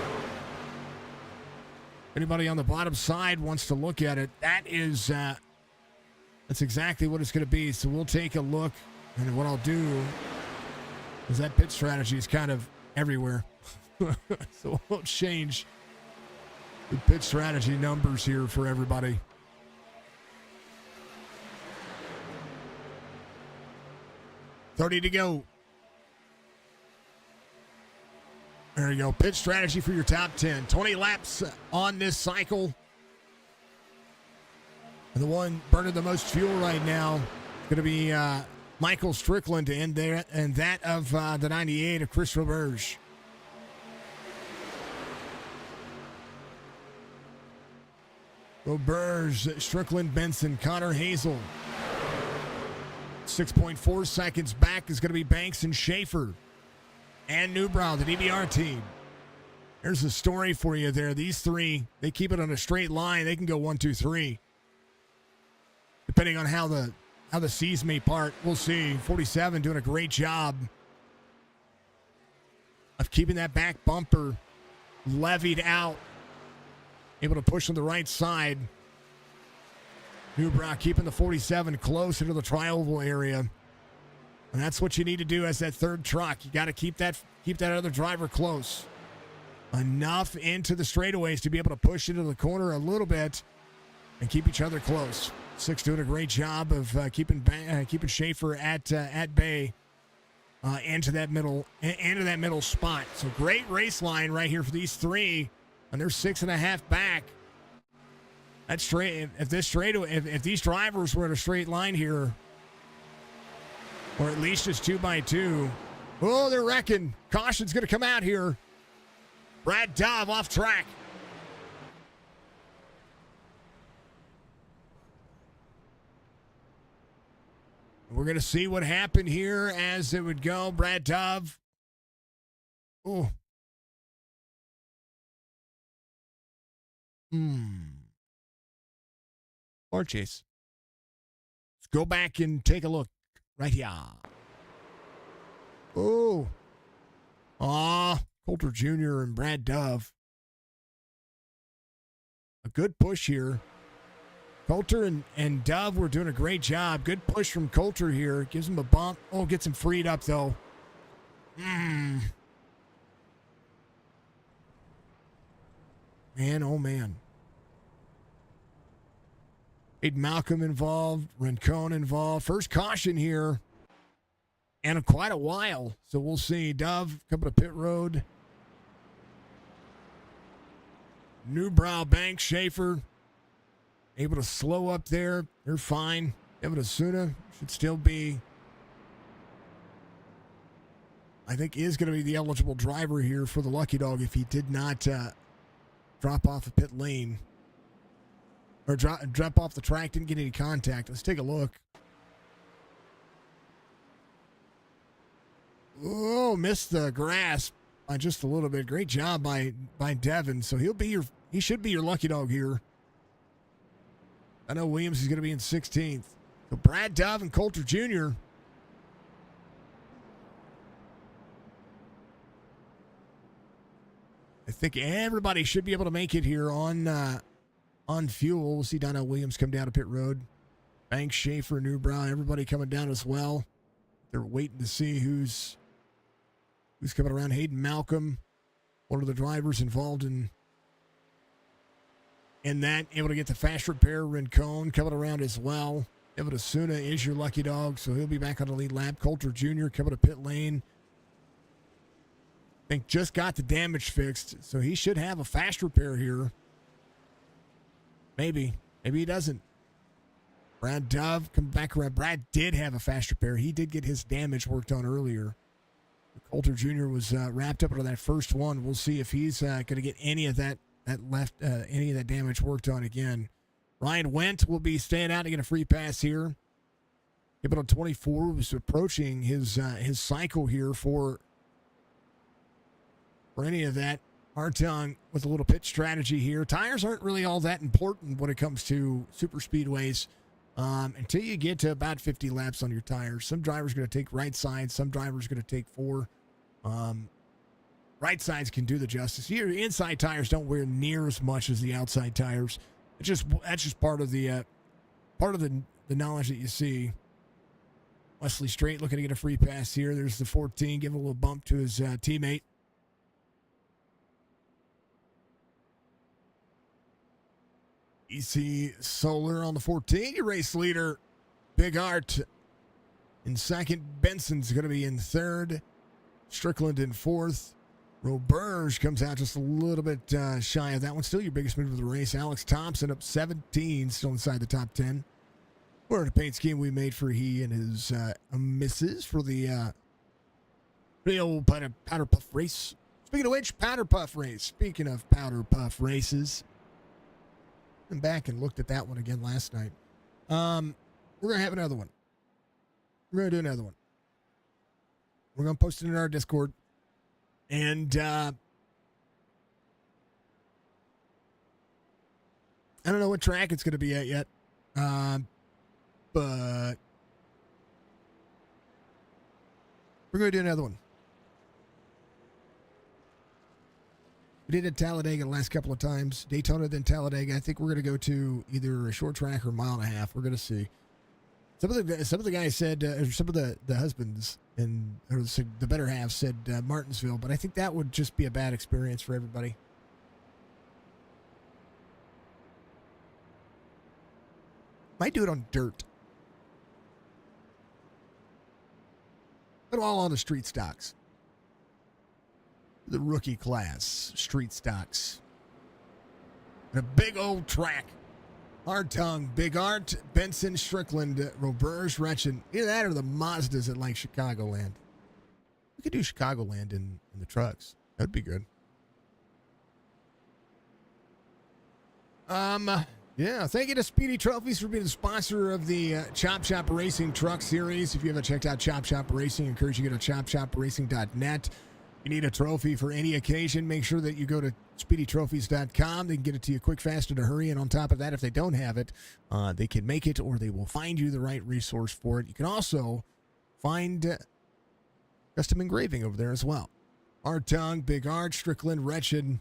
Anybody on the bottom side wants to look at it. That's exactly what it's going to be. So we'll take a look, and what I'll do is that pit strategy is kind of everywhere. So we'll change the pit strategy numbers here for everybody. $30 to go. There you go. Pit strategy for your top 10. 20 laps on this cycle. And the one burning the most fuel right now is going to be Michael Strickland to end there, and that of the 98 of Chris Roberge. Roberge, Strickland, Benson, Connor Hazel. 6.4 seconds back is going to be Banks and Schaefer. And Newbrow, the DBR team. There's a story for you there. These three, they keep it on a straight line. They can go 1, 2, 3. Depending on how the C's may part. We'll see. 47 doing a great job of keeping that back bumper levied out. Able to push on the right side. Newbrow keeping the 47 close into the tri-oval area. And that's what you need to do as that third truck. You got to keep that other driver close. Enough into the straightaways to be able to push into the corner a little bit and keep each other close. Six doing a great job of keeping Schaefer at bay into that middle spot. So great race line right here for these three. And they're 6.5 back. That's straight. If these drivers were in a straight line here, or at least just 2x2, oh, they're wrecking. Caution's going to come out here. Brad Dove off track. We're going to see what happened here as it would go. Brad Dove. Oh. Car chase. Let's go back and take a look right here. Oh. Coulter Jr. and Brad Dove. A good push here. Coulter and Dove were doing a great job. Good push from Coulter here. Gives him a bump. Oh, gets him freed up, though. Man, oh, man. Aiden Malcolm involved. Rincon involved. First caution here. And in quite a while. So we'll see. Dove coming to pit road. Newbrow, Banks, Schaefer. Able to slow up there. They're fine. Evan Asuna should still be, I think, is going to be the eligible driver here for the Lucky Dog if he did not drop off a pit lane. Or drop off the track, didn't get any contact. Let's take a look. Oh, missed the grass by just a little bit. Great job by Devin. So he should be your Lucky Dog here. I know Williams is going to be in 16th. So Brad Dove and Coulter Jr. I think everybody should be able to make it here on fuel. We'll see Donnell Williams come down to pit road. Banks, Schaefer, Newbrow, everybody coming down as well. They're waiting to see who's coming around. Hayden Malcolm, one of the drivers involved in that, able to get the fast repair. Rincon coming around as well. Evan Asuna is your lucky dog, so he'll be back on the lead lap. Coulter Jr. coming to pit lane. I think just got the damage fixed, so he should have a fast repair here. Maybe he doesn't. Brad Dove come back around. Brad did have a fast repair. He did get his damage worked on earlier. Coulter Jr. was wrapped up into that first one. We'll see if he's going to get any of that damage worked on again. Ryan Wendt will be staying out to get a free pass here. Given on 24 was approaching his cycle here for any of that. Hartung with a little pit strategy here. Tires aren't really all that important when it comes to super speedways until you get to about 50 laps on your tires. Some drivers are going to take right side. Some drivers are going to take 4. Right sides can do the justice. Your inside tires don't wear near as much as the outside tires. That's just part of the knowledge that you see. Wesley Straight looking to get a free pass here. There's the 14, give a little bump to his teammate. EC Solar on the 14, your race leader. Big Art in second. Benson's going to be in third. Strickland in fourth. Roberge comes out just a little bit shy of that one. Still your biggest move of the race. Alex Thompson up 17, still inside the top 10. We're in a paint scheme we made for he and his missus for the old powder puff race. Speaking of which, powder puff race. Speaking of powder puff races, I went back and looked at that one again last night. We're going to have another one. We're going to do another one. We're going to post it in our Discord. And I don't know what track it's going to be at yet. But we're going to do another one. We did it at Talladega the last couple of times. Daytona, then Talladega. I think we're going to go to either a short track or a mile and a half. We're going to see. Some of the guys said, some of the husbands and or the better half said Martinsville, but I think that would just be a bad experience for everybody. Might do it on dirt. But all on the street stocks. The rookie class, street stocks. And a big old track. Hartung, Big Art, Benson, Strickland, Roberge, Retchen. Either that or the Mazdas at like Chicagoland. We could do Chicagoland in the trucks. That'd be good. Yeah, thank you to Speedy Trophies for being the sponsor of the Chop Shop Racing Truck Series. If you haven't checked out Chop Shop Racing, I encourage you to go to chopshopracing.net. You need a trophy for any occasion, make sure that you go to speedytrophies.com. They can get it to you quick, fast, in a hurry. And on top of that, if they don't have it, they can make it or they will find you the right resource for it. You can also find custom engraving over there as well. Hartung, Big Art, Strickland, Retchen,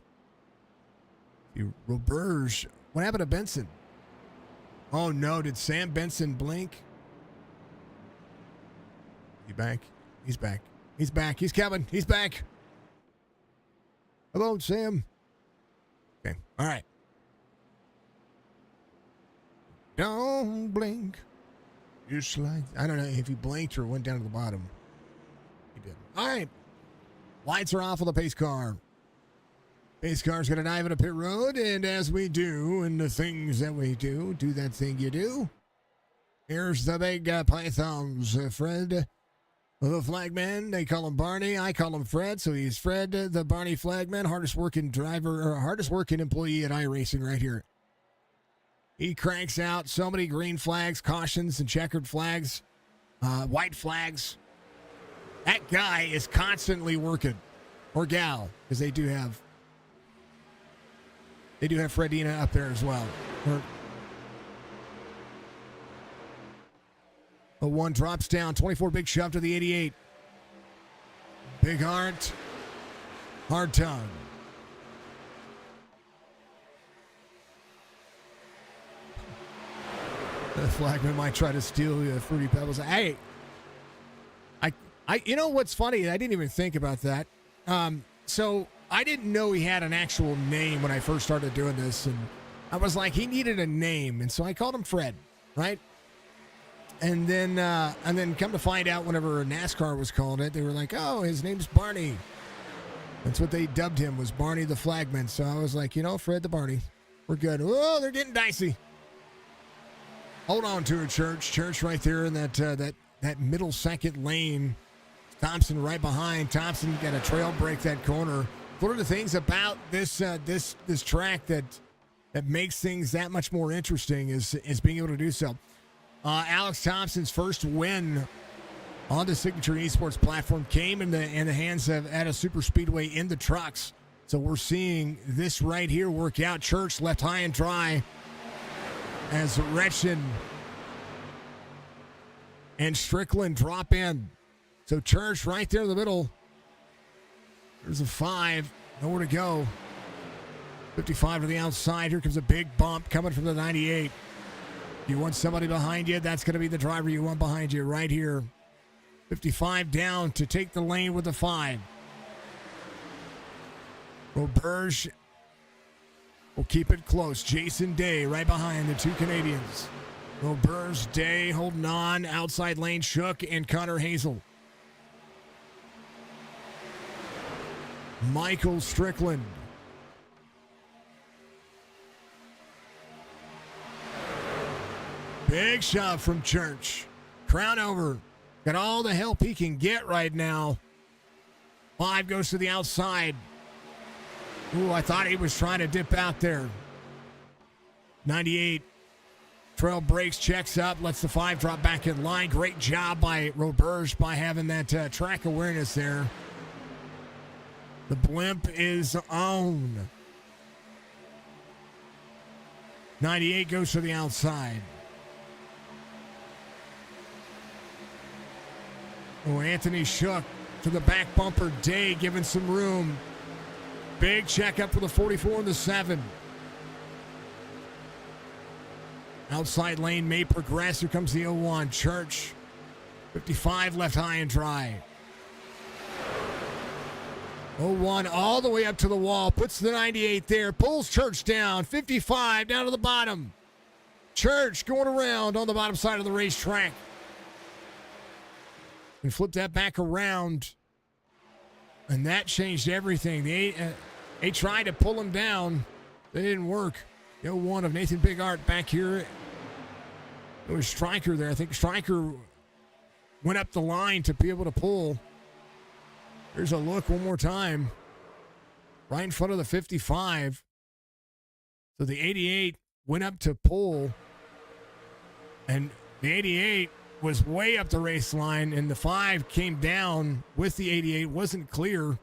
Roberge. What happened to Benson? Oh, no. Did Sam Benson blink? He back? He's back. He's back. He's coming. He's back. Hello, Sam. Okay. All right. Don't blink. Just like... I don't know if he blinked or went down to the bottom. He did. All right. Lights are off on the pace car. Pace car's going to dive into pit road, and as we do, and the things that we do that thing you do. Here's the big pythons, Fred. The flagman, they call him Barney. I call him Fred, so he's Fred, the Barney flagman, hardest working driver, or hardest working employee at iRacing right here. He cranks out so many green flags, cautions, and checkered flags, white flags. That guy is constantly working, or gal, because they do have Fredina up there as well. A 1 drops down. 24 big shove to the 88. Big heart. Hard tongue. The flagman might try to steal the Fruity Pebbles. Hey, you know what's funny? I didn't even think about that. So I didn't know he had an actual name when I first started doing this, and I was like, he needed a name, and so I called him Fred, right? And then come to find out, whenever NASCAR was calling it, they were like, oh, his name's Barney. That's what they dubbed him, was Barney the Flagman. So I was like, Fred the Barney, we're good. Oh, they're getting dicey. Hold on to it, Church. Church right there in that middle second lane. Thompson right behind. Thompson got a trail break that corner. One of the things about this track that makes things that much more interesting is being able to do so. Alex Thompson's first win on the Signature Esports platform came in the hands of at a super speedway in the trucks. So we're seeing this right here work out. Church left high and dry as Retchen and Strickland drop in. So Church right there in the middle. There's a 5. Nowhere to go. 55 to the outside. Here comes a big bump coming from the 98. You want somebody behind you, that's going to be the driver you want behind you right here. 55 down to take the lane with the 5. Roberge will keep it close. Jason Day right behind the 2 Canadians. Roberge, Day holding on. Outside lane, Shook and Connor Hazel. Michael Strickland. Big shot from Church. Crown over. Got all the help he can get right now. 5 goes to the outside. Ooh, I thought he was trying to dip out there. 98. Trail breaks, checks up, lets the 5 drop back in line. Great job by Roberge by having that track awareness there. The blimp is on. 98 goes to the outside. Oh, Anthony Shook to the back bumper. Day giving some room. Big checkup for the 44 and the 7. Outside lane may progress. Here comes the 01. Church. 55 left high and dry. 01 all the way up to the wall. Puts the 98 there. Pulls Church down. 55 down to the bottom. Church going around on the bottom side of the racetrack. And flip that back around. And that changed everything. They tried to pull him down. They didn't work. The 01 of Nathan Bigart back here. It was Stryker there. I think Stryker went up the line to be able to pull. Here's a look one more time. Right in front of the 55. So the 88 went up to pull. And the 88 was way up the race line, and the 5 came down with the 88. Wasn't clear.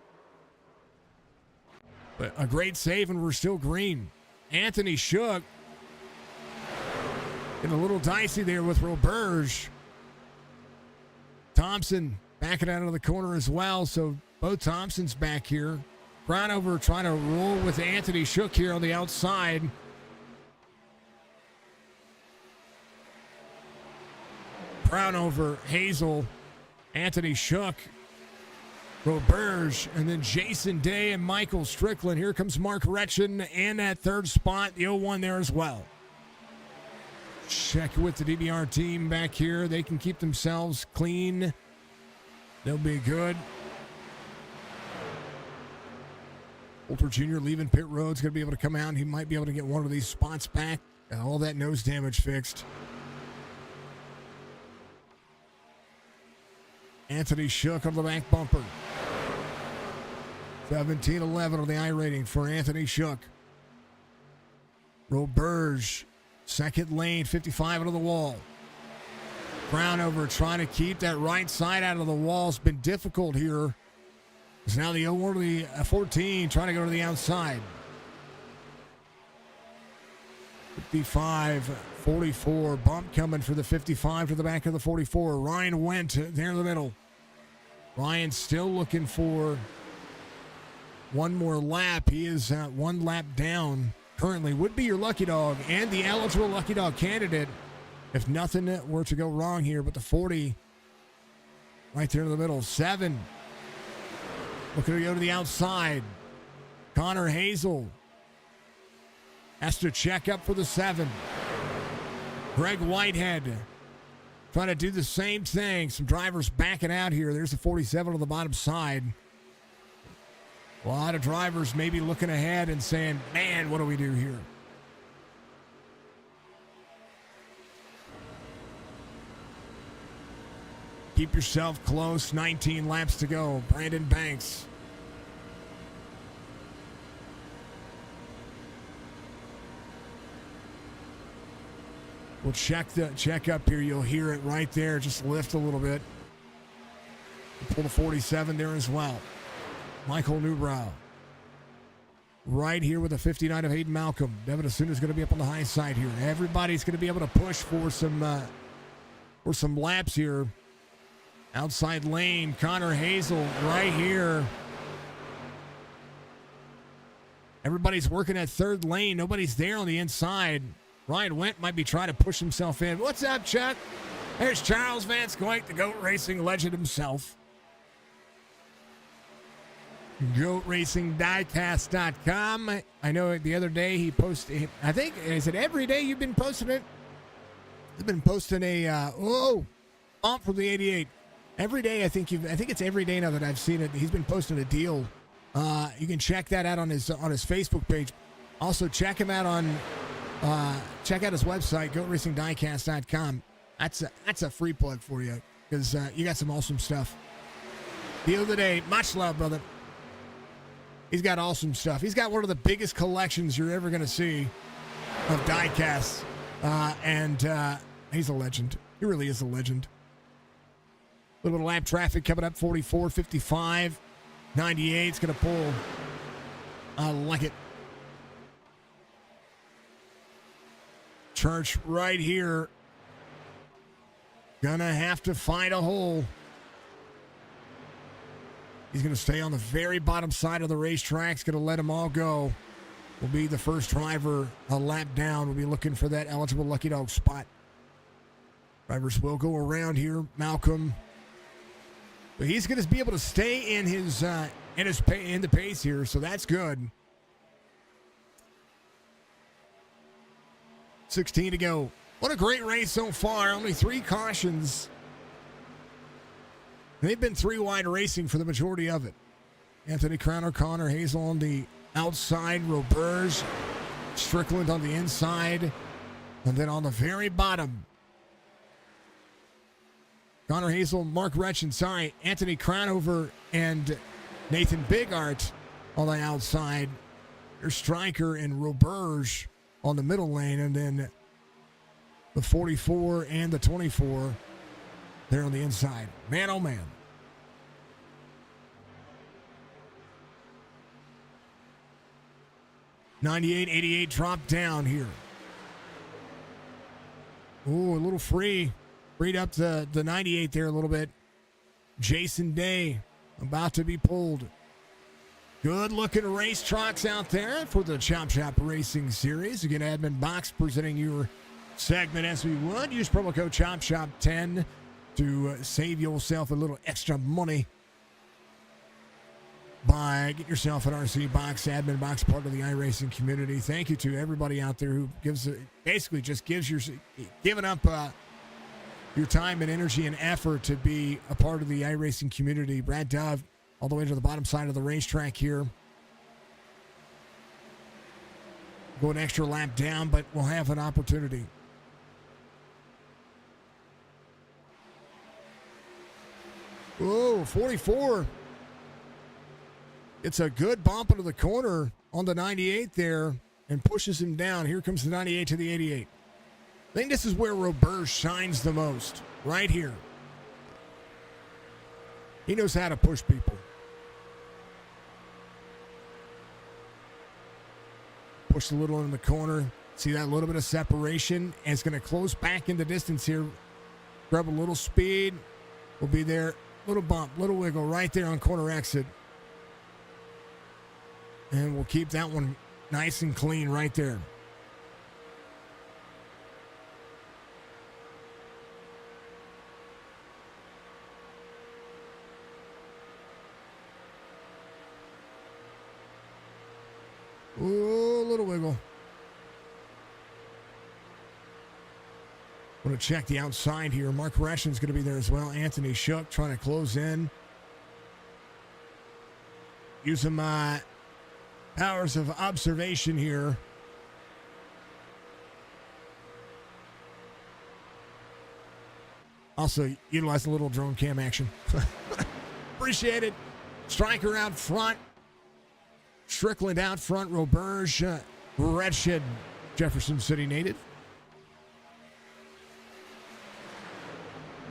But a great save, and we're still green. Anthony Shook. Getting a little dicey there with Roberge. Thompson backing out of the corner as well, so both Thompsons back here. Crownover trying to roll with Anthony Shook here on the outside. Crownover, Hazel, Anthony Shook, Roberge, and then Jason Day and Michael Strickland. Here comes Mark Retchen in that third spot. The 01 there as well. Check with the DBR team back here. They can keep themselves clean. They'll be good. Walter Jr. leaving pit road's going to be able to come out. He might be able to get one of these spots back. Got all that nose damage fixed. Anthony Shook on the back bumper. 17-11 on the I rating for Anthony Shook. Roberge, second lane, 55 into the wall. Crownover trying to keep that right side out of the wall. It's been difficult here. It's now the 01 to the 14 trying to go to the outside. 55 44, bump coming for the 55 to the back of the 44. Ryan went there in the middle. Ryan still looking for one more lap. He is one lap down currently. Would be your lucky dog and the eligible lucky dog candidate if nothing were to go wrong here. But the 40 right there in the middle. 7 looking to go to the outside. Connor Hazel has to check up for the 7. Greg Whitehead trying to do the same thing. Some drivers backing out here. There's the 47 on the bottom side. A lot of drivers maybe looking ahead and saying, man, what do we do here? Keep yourself close. 19 laps to go. Brandon Banks. We'll check up here. You'll hear it right there. Just lift a little bit. We'll pull the 47 there as well. Michael Newbrow. Right here with the 59 of Hayden Malcolm. Devin Asuna is going to be up on the high side here. Everybody's going to be able to push for some laps here. Outside lane. Connor Hazel right here. Everybody's working at third lane. Nobody's there on the inside. Ryan Wendt might be trying to push himself in. What's up, Chuck? There's Charles Vance Coit, the GOAT Racing legend himself. GOATRacingDiecast.com. I know the other day he posted, I think, is it every day you've been posting it? He's been posting a, bump from the 88. Every day, I think it's every day now that I've seen it. He's been posting a deal. You can check that out on his Facebook page. Also, check him out on... check out his website, GOATRacingDiecast.com. That's a free plug for you because you got some awesome stuff. Deal of the day, much love, brother. He's got awesome stuff. He's got one of the biggest collections you're ever going to see of diecasts, and he's a legend. He really is a legend. A little bit of lap traffic coming up, 44, 55, 98. It's going to pull. I like it. Church right here. Gonna have to find a hole. He's gonna stay on the very bottom side of the racetrack. He's gonna let them all go. Will be the first driver a lap down. We'll be looking for that eligible lucky dog spot. Drivers will go around here. Malcolm. But he's gonna be able to stay in the pace here, so that's good. 16 to go. What a great race so far. Only 3 cautions. They've been 3 wide racing for the majority of it. Anthony Crowner, Connor Hazel on the outside. Roberge, Strickland on the inside. And then on the very bottom, Connor Hazel, Mark Retchin, Anthony Crownover and Nathan Bigart on the outside. There's Stryker and Roberge on the middle lane, and then the 44 and the 24 there on the inside. Man, oh man. '98, '88 drop down here. Ooh, a little freed up the 98 there a little bit. Jason Day about to be pulled. Good looking race trucks out there for the Chop Shop Racing Series. Again, Admin Box presenting your segment as we would. Use promo code CHOPSHOP10 to save yourself a little extra money by getting yourself an RC box, Admin Box, part of the iRacing community. Thank you to everybody out there who giving up your time and energy and effort to be a part of the iRacing community. Brad Dove, all the way to the bottom side of the racetrack here. Go an extra lap down, but we'll have an opportunity. Oh, 44. It's a good bump into the corner on the 98 there and pushes him down. Here comes the 98 to the 88. I think this is where Roberge shines the most, right here. He knows how to push people. Push a little in the corner. See that little bit of separation? And it's going to close back in the distance here. Grab a little speed. We'll be there. Little bump, little wiggle right there on corner exit. And we'll keep that one nice and clean right there. Ooh, little wiggle. Want to check the outside here. Mark Reshin's going to be there as well. Anthony Shook trying to close in. Using my powers of observation here. Also, utilize a little drone cam action. Appreciate it. Striker out front. Strickland out front. Roberge, Redshed, Jefferson City native.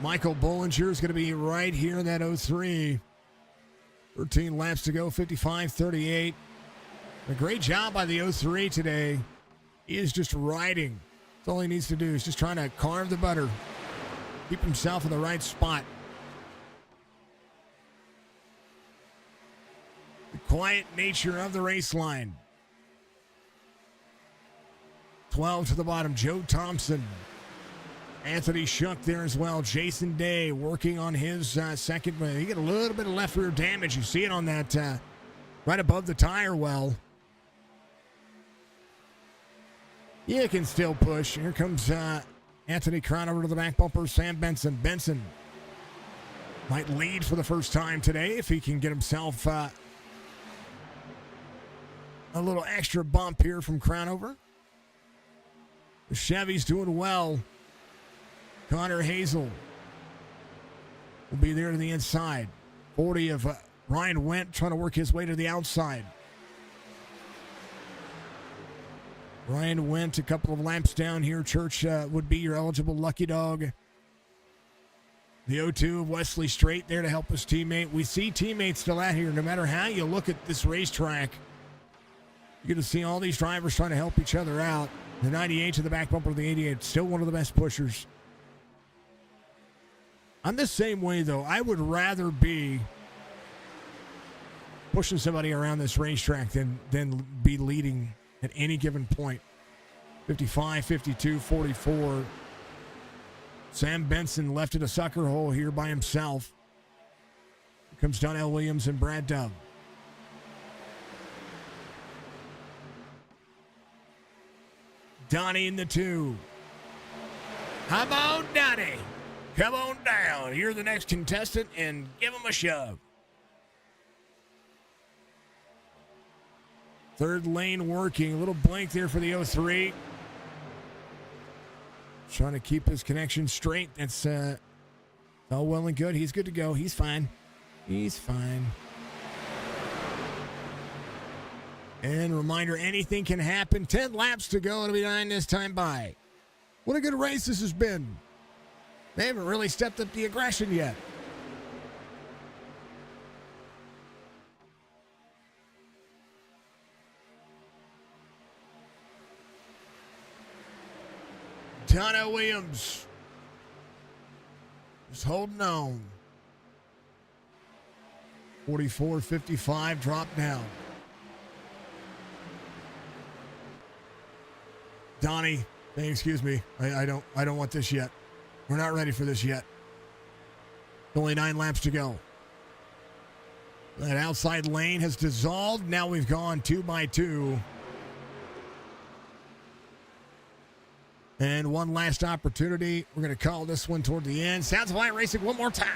Michael Bollinger is going to be right here in that 03. 13 laps to go, 55-38. A great job by the 03 today. He is just riding. That's all he needs to do. He's just trying to carve the butter. Keep himself in the right spot. The quiet nature of the race line. 12 to the bottom, Joe Thompson. Anthony Shook there as well. Jason Day working on his second. He got a little bit of left rear damage. You see it on that right above the tire well. You can still push. Here comes Anthony Crown over to the back bumper. Sam Benson. Benson might lead for the first time today if he can get himself a little extra bump here from Crownover. The Chevy's doing well. Connor Hazel will be there to the inside. 40 of Ryan Wendt trying to work his way to the outside. Ryan Wendt a couple of laps down here. Church would be your eligible lucky dog. The 0-2 of Wesley Strait there to help his teammate. We see teammates still out here. No matter how you look at this racetrack, you're going to see all these drivers trying to help each other out. The 98 to the back bumper of the 88, still one of the best pushers. I'm the same way, though. I would rather be pushing somebody around this racetrack than be leading at any given point. 55, 52, 44. Sam Benson left at a sucker hole here by himself. Here comes Donnell Williams and Brad Dove. Donnie in the 2. Come on, Donnie. Come on down. You're the next contestant, and give him a shove. Third lane working. A little blank there for the 03. Trying to keep his connection straight. That's all well and good. He's good to go. He's fine. He's fine. And reminder, anything can happen. 10 laps to go. It'll be 9 this time by. What a good race this has been. They haven't really stepped up the aggression yet. Donna Williams just holding on. 44-55 drop down. Donnie, excuse me. I don't want this yet. We're not ready for this yet. Only 9 laps to go. That outside lane has dissolved. Now we've gone 2 by 2. And one last opportunity. We're going to call this one toward the end. Sounds of Light Racing one more time.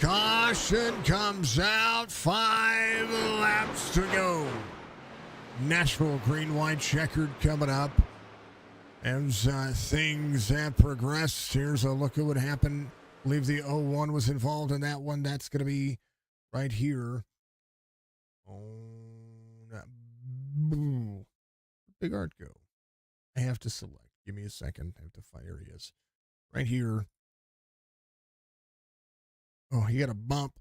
Caution comes out. 5 laps to go. Nashville green, white, checkered coming up. As things have progressed, here's a look at what happened. I believe the 01 was involved in that one. That's going to be right here. Big Art go. I have to select. Give me a second. I have to find. Here he is. Right here. Oh, he got a bump.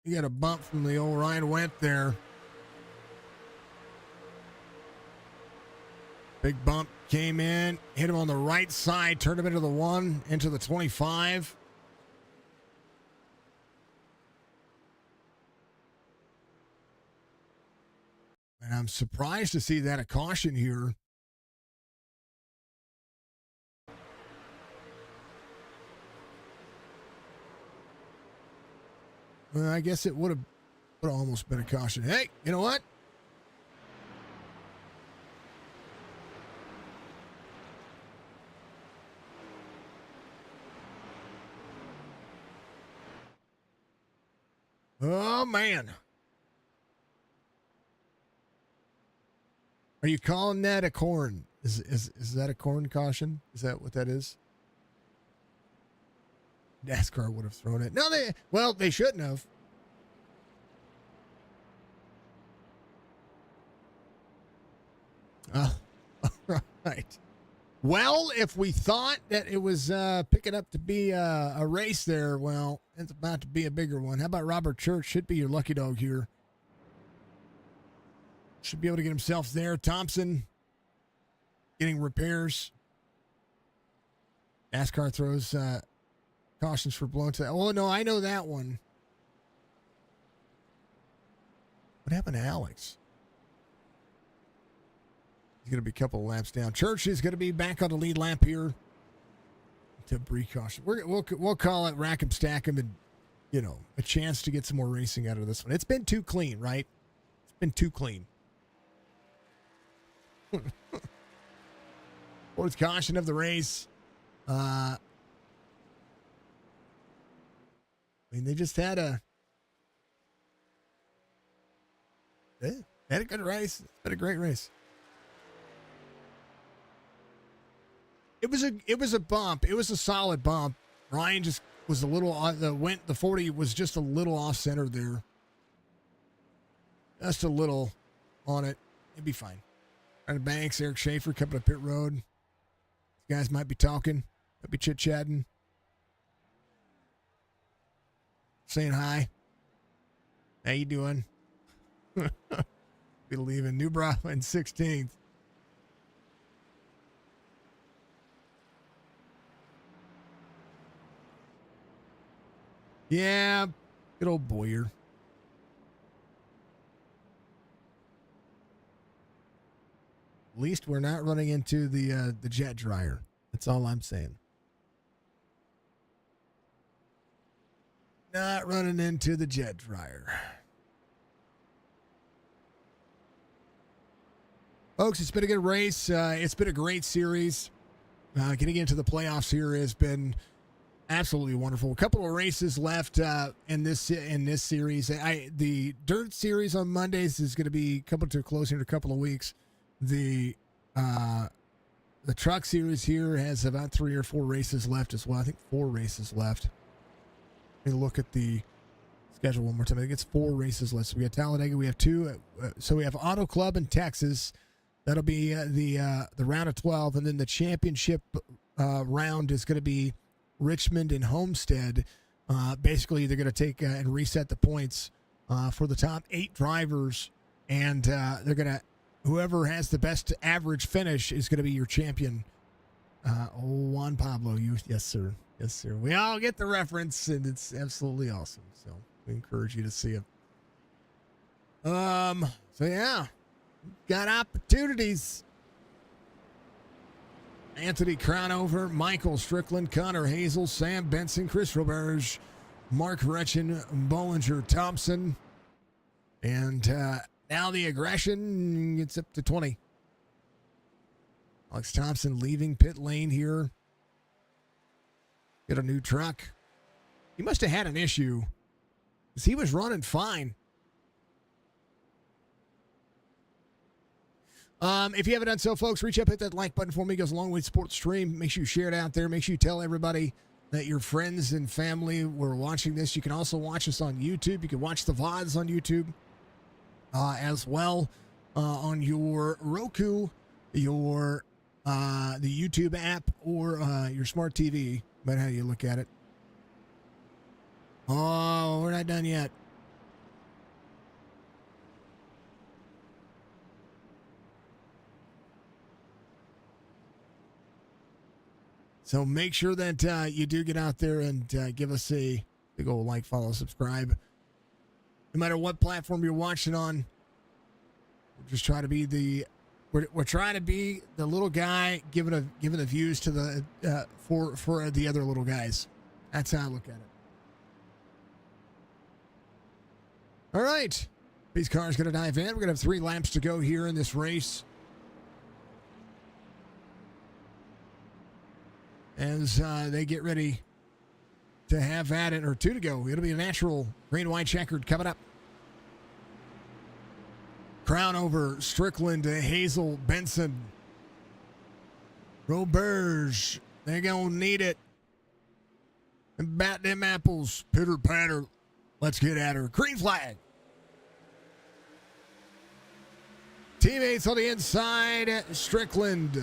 He got a bump from the old Ryan Went there. Big bump came in, hit him on the right side, turned him into the 1, into the 25. And I'm surprised to see that a caution here. Well, I guess it would have almost been a caution. Hey, you know what? Oh, man. Are you calling that a corn? Is that a corn caution? Is that what that is? NASCAR would have thrown it. No, they shouldn't have. Oh, all right. Well, if we thought that it was picking up to be a race there, well, it's about to be a bigger one. How about Robert Church? Should be your lucky dog here. Should be able to get himself there. Thompson getting repairs. NASCAR throws cautions for blown to. Oh, no, I know that one. What happened to Alex? He's going to be a couple of laps down. Church is going to be back on the lead lap here. Debris caution. We'll call it rack 'em, stack 'em, and, a chance to get some more racing out of this one. It's been too clean, right? It's been too clean. Fourth caution of the race. They just had a good race. It's been a great race. It was a bump. It was a solid bump. Ryan just was a little the 40 was just a little off center there. Just a little on it. It'd be fine. Ryan Banks, Eric Schaefer coming up pit road. These guys might be talking, might be chit-chatting. Saying hi. How you doing? Be leaving Newbra in 16th. Yeah, good old Boyer. At least we're not running into the jet dryer. That's all I'm saying. Not running into the jet dryer. Folks, it's been a good race. It's been a great series. Getting into the playoffs here has been absolutely wonderful. A couple of races left in this series. The dirt series on Mondays is going to be coming to a close in a couple of weeks. The truck series here has about 3 or 4 races left as well. I think 4 races left. Let me look at the schedule one more time. I think it's 4 races left. So we got Talladega. We have 2. So we have Auto Club in Texas. That'll be the round of 12, and then the championship round is going to be Richmond and Homestead. Basically, they're going to take and reset the points for the top 8 drivers, and they're going to whoever has the best average finish is going to be your champion. Juan Pablo, yes sir. Yes, sir. We all get the reference, and it's absolutely awesome. So we encourage you to see it. So yeah, got opportunities. Anthony Cronover, Michael Strickland, Connor Hazel, Sam Benson, Chris Roberge, Mark Retchen, Bollinger Thompson, and now the aggression gets up to 20. Alex Thompson leaving pit lane here. Get a new truck. He must have had an issue 'Cause he was running fine. If you haven't done so, folks, reach up, hit that like button for me. It goes a long way to support the stream. Make sure you share it out there. Make sure you tell everybody that your friends and family were watching this. You can also watch us on YouTube. You can watch the VODs on YouTube as well on your Roku, your the YouTube app, or your smart TV, about how you look at it. Oh, we're not done yet. So make sure that you do get out there and give us a big old like, follow, subscribe. No matter what platform you're watching on, we're just trying to be we're trying to be the little guy giving the views to the for the other little guys. That's how I look at it. All right, these cars going to dive in. We're going to have 3 laps to go here in this race. As they get ready to have at it, or 2 to go. It'll be a natural green, white checkered coming up. Crown over Strickland to Hazel Benson. Roberge, they're going to need it. And bat them apples, pitter patter. Let's get at her. Green flag. Teammates on the inside. Strickland.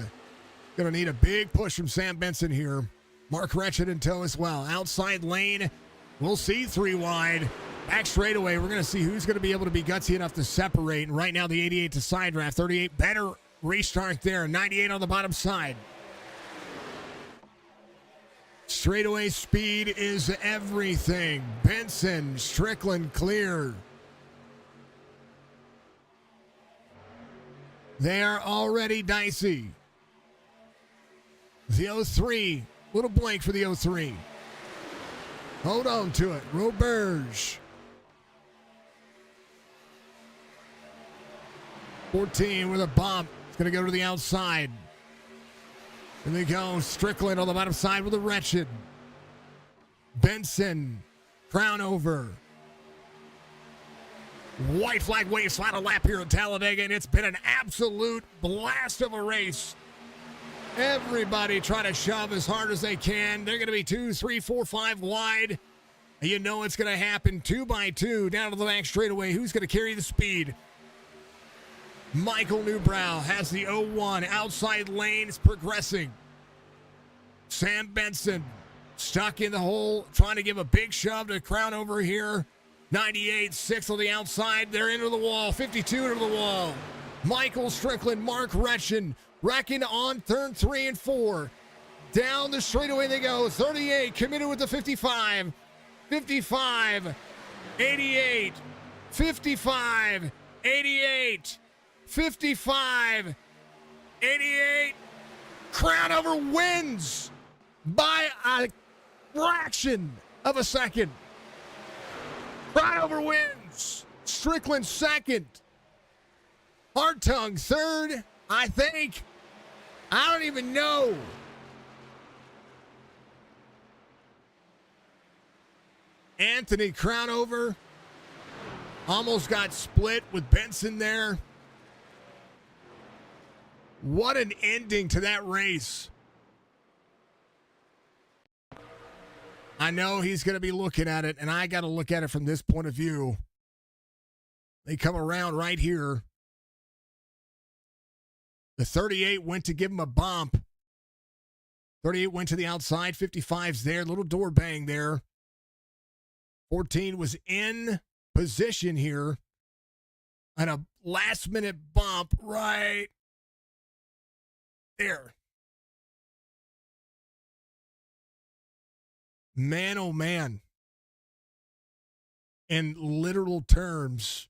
Going to need a big push from Sam Benson here. Mark Retched in tow as well. Outside lane. We'll see 3 wide. Back straightaway. We're going to see who's going to be able to be gutsy enough to separate. And right now, the 88 to side draft. 38 better restart there. 98 on the bottom side. Straightaway speed is everything. Benson, Strickland clear. They are already dicey. The 03, little blank for the 03. Hold on to it. Roberge. 14 with a bump. It's going to go to the outside. And they go. Strickland on the bottom side with a Wretched. Benson. Crown over. White flag waves final lap here at Talladega, and it's been an absolute blast of a race. Everybody trying to shove as hard as they can. They're going to be 2, 3, 4, 5 wide. And you know it's going to happen 2 by 2 down to the back straightaway. Who's going to carry the speed? Michael Newbrow has the 01. Outside lane is progressing. Sam Benson stuck in the hole, trying to give a big shove to Crown over here. 98, 6 on the outside. They're into the wall. 52 into the wall. Michael Strickland, Mark Retched, wrecking on turn 3 and 4. Down the straightaway they go. 38 committed with the 55. 55, 88, 55, 88, 55, 88. Crown over wins by a fraction of a second. Crown over wins. Strickland second. Hartung third, I think. I don't even know. Anthony Crownover almost got split with Benson there. What an ending to that race. I know he's going to be looking at it, and I got to look at it from this point of view. They come around right here. The 38 went to give him a bump. 38 went to the outside. 55's there. Little door bang there. 14 was in position here. And a last-minute bump right there. Man, oh man. In literal terms,